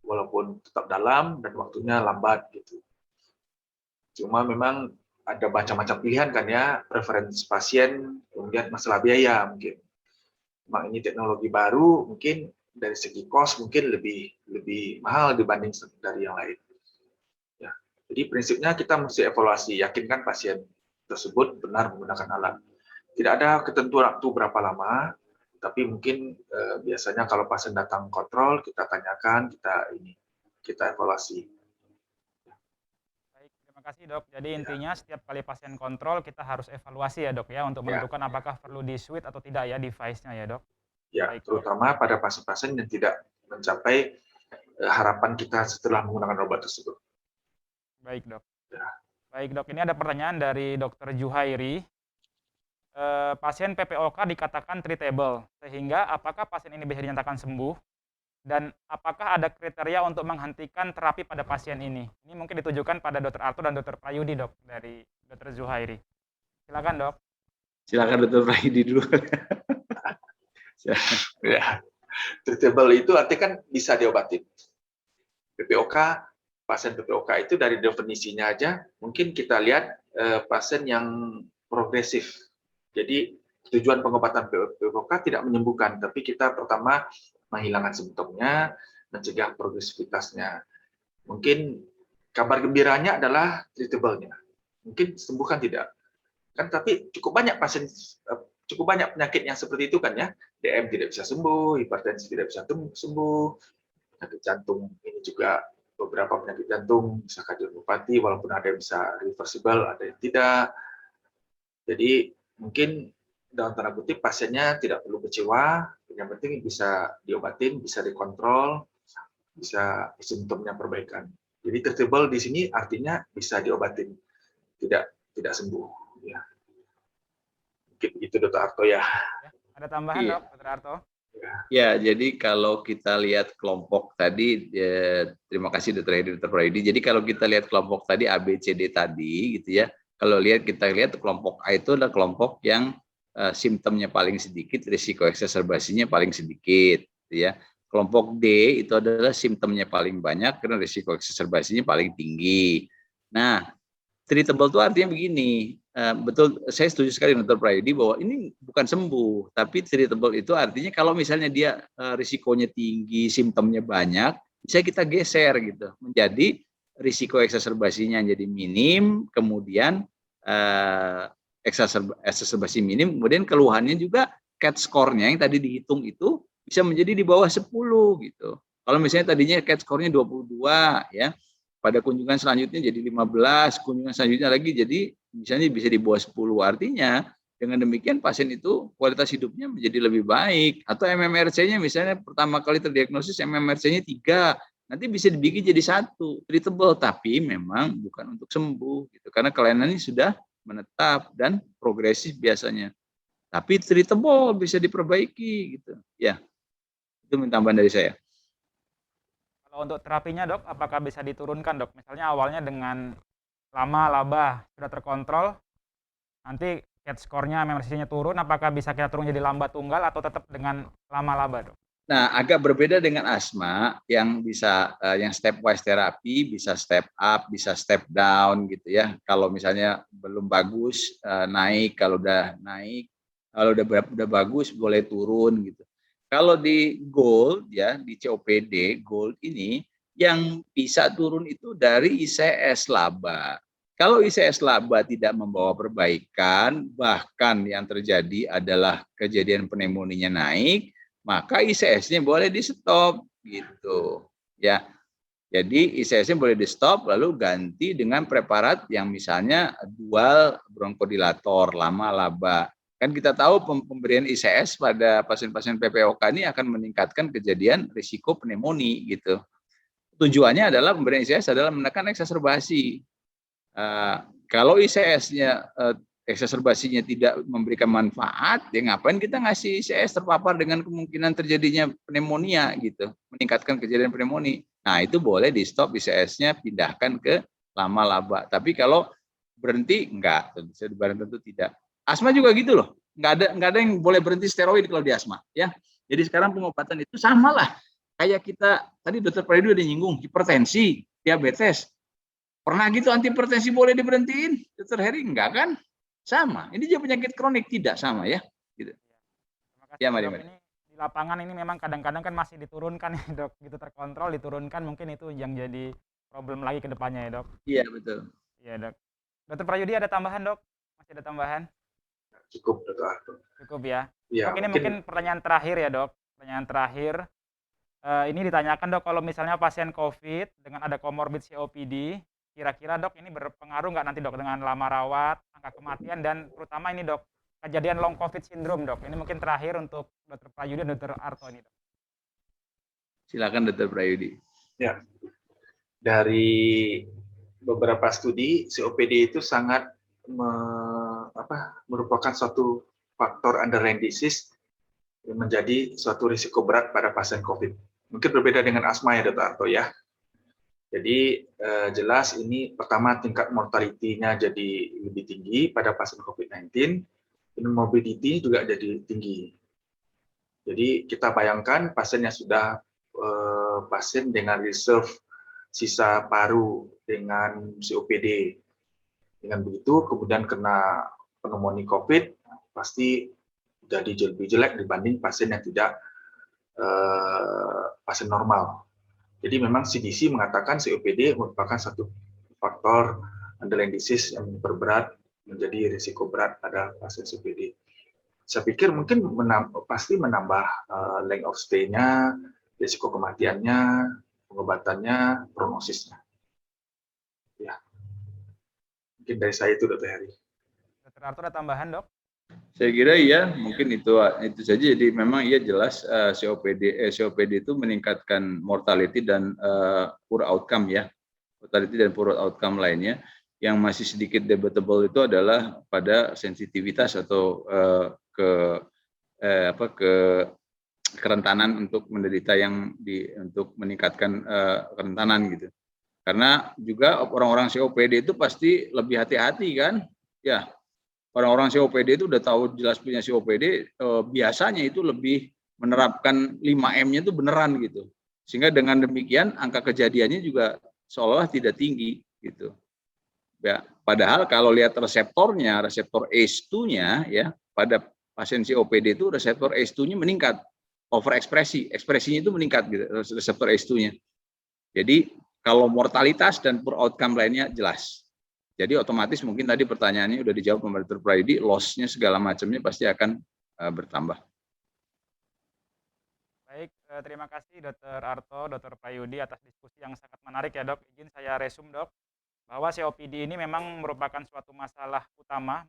walaupun tetap dalam dan waktunya lambat gitu. Cuma memang ada macam-macam pilihan kan ya, preferensi pasien, kemudian masalah biaya mungkin. Memang ini teknologi baru, mungkin dari segi cost mungkin lebih mahal dibanding dari yang lain. Ya. Jadi prinsipnya kita mesti evaluasi, yakinkan pasien tersebut benar menggunakan alat. Tidak ada ketentuan waktu berapa lama, tapi mungkin biasanya kalau pasien datang kontrol, kita tanyakan, kita evaluasi. Baik, terima kasih dok. Jadi intinya setiap kali pasien kontrol kita harus evaluasi ya dok ya untuk menentukan apakah perlu di switch atau tidak ya device-nya ya dok. Ya, Baik, terutama pada pasien-pasien yang tidak mencapai harapan kita setelah menggunakan obat tersebut. Baik dok. Ya. Baik dok, ini ada pertanyaan dari Dr. Juhairi. Pasien PPOK dikatakan treatable, sehingga apakah pasien ini bisa dinyatakan sembuh? Dan apakah ada kriteria untuk menghentikan terapi pada pasien ini? Ini mungkin ditujukan pada Dr. Arto dan Dr. Prayudi dok, dari Dr. Zuhairi. Silakan dok. Silakan Dr. Prayudi dulu. Ya, treatable itu artinya kan bisa diobatin. PPOK, pasien PPOK itu dari definisinya aja, mungkin kita lihat pasien yang progresif. Jadi tujuan pengobatan PPOK tidak menyembuhkan, tapi kita pertama menghilangkan simptomnya, mencegah progresivitasnya. Mungkin kabar gembiranya adalah treatable-nya. Mungkin sembuhkan tidak. Kan tapi cukup banyak penyakit yang seperti itu kan ya. DM tidak bisa sembuh, hipertensi tidak bisa sembuh, penyakit jantung ini juga beberapa penyakit jantung bisa kardiopati walaupun ada yang bisa reversible, ada yang tidak. Jadi mungkin dalam tanda kutip pasiennya tidak perlu kecewa, yang penting bisa diobatin, bisa dikontrol, bisa simptomnya perbaikan. Jadi treatable di sini artinya bisa diobatin, tidak sembuh. Ya. Mungkin begitu Dr. Arto ya. Ada tambahan dok, Dr. Arto? Ya, jadi kalau kita lihat kelompok tadi, terima kasih Dr. Prayudi. Jadi kalau kita lihat kelompok tadi ABCD tadi, gitu ya. Kalau kita lihat kelompok A itu adalah kelompok yang simptomnya paling sedikit, risiko eksaserbasinya paling sedikit, gitu ya. Kelompok D itu adalah simptomnya paling banyak karena risiko eksaserbasinya paling tinggi. Nah, treatable itu artinya begini, betul, saya setuju sekali Dr. Prayudi bahwa ini bukan sembuh, tapi treatable itu artinya kalau misalnya dia risikonya tinggi, simptomnya banyak, bisa kita geser gitu, menjadi risiko eksaserbasinya jadi minim, kemudian eksaserbasi minim, kemudian keluhannya juga CAT score-nya yang tadi dihitung itu bisa menjadi di bawah 10 gitu. Kalau misalnya tadinya CAT score-nya 22 ya, pada kunjungan selanjutnya jadi 15, kunjungan selanjutnya lagi jadi misalnya bisa di bawah 10. Artinya dengan demikian pasien itu kualitas hidupnya menjadi lebih baik. Atau MMRC-nya misalnya pertama kali terdiagnosis MMRC-nya 3, nanti bisa dibikin jadi 1, treatable, tapi memang bukan untuk sembuh gitu. Karena kelainan ini sudah menetap dan progresif biasanya. Tapi treatable, bisa diperbaiki gitu. Ya. Itu tambahan dari saya. Kalau untuk terapinya dok, apakah bisa diturunkan dok? Misalnya awalnya dengan lama laba sudah terkontrol, nanti CAT score-nya, MMRC-nya turun, apakah bisa kita turun jadi lambat tunggal atau tetap dengan lama laba dok? Nah, agak berbeda dengan asma yang bisa yang stepwise terapi, bisa step up, bisa step down gitu ya. Kalau misalnya belum bagus naik, kalau udah naik, kalau udah bagus boleh turun gitu. Kalau di gold ya, di COPD gold ini yang bisa turun itu dari ICS laba. Kalau ICS laba tidak membawa perbaikan, bahkan yang terjadi adalah kejadian pneumonia naik, maka ICS-nya boleh di stop gitu ya. Jadi ICS-nya boleh di stop lalu ganti dengan preparat yang misalnya dual bronkodilator lama laba. Kan kita tahu pemberian ICS pada pasien-pasien PPOK ini akan meningkatkan kejadian risiko pneumonia gitu. Tujuannya adalah pemberian ICS adalah menekan eksaserbasi. Kalau ICS-nya eksaserbasinya tidak memberikan manfaat, ya ngapain kita ngasih ICS terpapar dengan kemungkinan terjadinya pneumonia gitu, meningkatkan kejadian pneumonia. Nah itu boleh di stop ICS-nya, pindahkan ke lama laba. Tapi kalau berhenti enggak, tentu tidak. Asma juga gitu loh, nggak ada yang boleh berhenti steroid kalau di asma, ya. Jadi sekarang pengobatan itu sama lah, kayak kita tadi Dokter Prayudi udah nyinggung hipertensi, diabetes. Pernah gitu antihipertensi boleh diberhentiin, Dokter Heri enggak kan? Sama. Ini juga penyakit kronik, tidak sama ya. Gitu. Terima kasih, Ya, mari. Dok. Ini di lapangan ini memang kadang-kadang kan masih diturunkan ya, Dok. Gitu terkontrol, diturunkan, mungkin itu yang jadi problem lagi ke depannya ya, Dok. Iya, betul. Iya, Dok. Dokter Prayudi ada tambahan, Dok? Masih ada tambahan? Cukup, Dr. Arto. Cukup ya. Ya, Dok, ini mungkin pertanyaan terakhir ya, Dok. Pertanyaan terakhir. Ini ditanyakan, Dok, kalau misalnya pasien COVID dengan ada comorbid COPD, kira-kira, Dok, ini berpengaruh nggak nanti, Dok, dengan lama rawat, angka kematian, dan terutama ini, Dok, kejadian long COVID syndrome, Dok. Ini mungkin terakhir untuk Dokter Prayudi dan Dokter Arto ini, Dok. Silakan Dokter Prayudi. Ya, dari beberapa studi, COPD itu sangat merupakan suatu faktor underlying disease yang menjadi suatu risiko berat pada pasien COVID. Mungkin berbeda dengan asma ya, Dr. Arto ya. Jadi jelas ini pertama tingkat mortality-nya jadi lebih tinggi pada pasien COVID-19, dan morbidity juga jadi tinggi. Jadi kita bayangkan pasien yang sudah pasien dengan reserve sisa paru dengan COPD. Dengan begitu kemudian kena pneumonia COVID, pasti jadi lebih jelek dibanding pasien yang tidak pasien normal. Jadi memang CDC mengatakan COPD merupakan satu faktor underlying disease yang memperberat menjadi risiko berat pada pasien COPD. Saya pikir mungkin pasti menambah length of stay-nya, risiko kematiannya, pengobatannya, prognosisnya. Ya, mungkin dari saya itu, Dr. Heri. Dokter Arto ada tambahan, Dok? Saya kira iya, mungkin itu saja. Jadi memang iya jelas COPD itu meningkatkan mortality dan poor outcome ya, mortality dan poor outcome lainnya. Yang masih sedikit debatable itu adalah pada sensitivitas atau kerentanan untuk menderita untuk meningkatkan kerentanan gitu. Karena juga orang-orang COPD itu pasti lebih hati-hati kan, ya. Orang-orang COPD itu udah tahu jelas punya COPD, biasanya itu lebih menerapkan 5M-nya itu beneran gitu. Sehingga dengan demikian angka kejadiannya juga seolah-olah tidak tinggi gitu. Ya, padahal kalau lihat reseptornya, reseptor ACE2-nya ya, pada pasien COPD itu reseptor ACE2-nya meningkat, overekspresi, ekspresinya itu meningkat gitu, reseptor ACE2-nya. Jadi kalau mortalitas dan poor outcome lainnya jelas. Jadi otomatis mungkin tadi pertanyaannya udah dijawab sama Dr. Prayudi, loss-nya segala macamnya pasti akan bertambah. Baik, terima kasih Dr. Arto, Dr. Prayudi atas diskusi yang sangat menarik ya, Dok. Izin saya resume, Dok, bahwa COPD ini memang merupakan suatu masalah utama,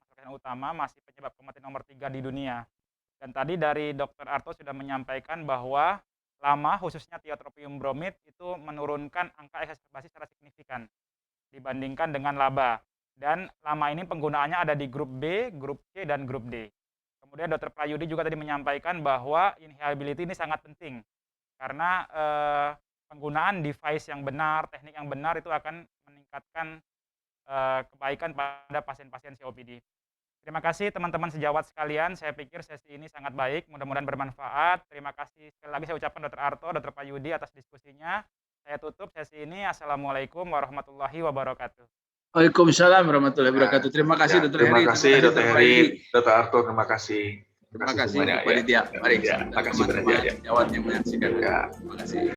masih penyebab kematian nomor 3 di dunia. Dan tadi dari Dr. Arto sudah menyampaikan bahwa lama, khususnya tiotropium bromid, itu menurunkan angka eksaserbasi secara signifikan dibandingkan dengan laba. Dan lama ini penggunaannya ada di grup B, grup C, dan grup D. Kemudian Dr. Prayudi juga tadi menyampaikan bahwa inhalability ini sangat penting karena penggunaan device yang benar, teknik yang benar itu akan meningkatkan kebaikan pada pasien-pasien COPD. Terima kasih teman-teman sejawat sekalian, saya pikir sesi ini sangat baik, mudah-mudahan bermanfaat. Terima kasih sekali lagi saya ucapkan Dr. Arto, Dr. Prayudi atas diskusinya. Saya tutup sesi ini. Assalamualaikum warahmatullahi wabarakatuh. Waalaikumsalam warahmatullahi wabarakatuh. Terima kasih Dr. Heri. Terima kasih Dr. Heri, Dr. Arto, terima kasih. Terima kasih semuanya, panitia. Mari terima kasih teman-teman banyak. jawab yang menyaksikan. Terima kasih.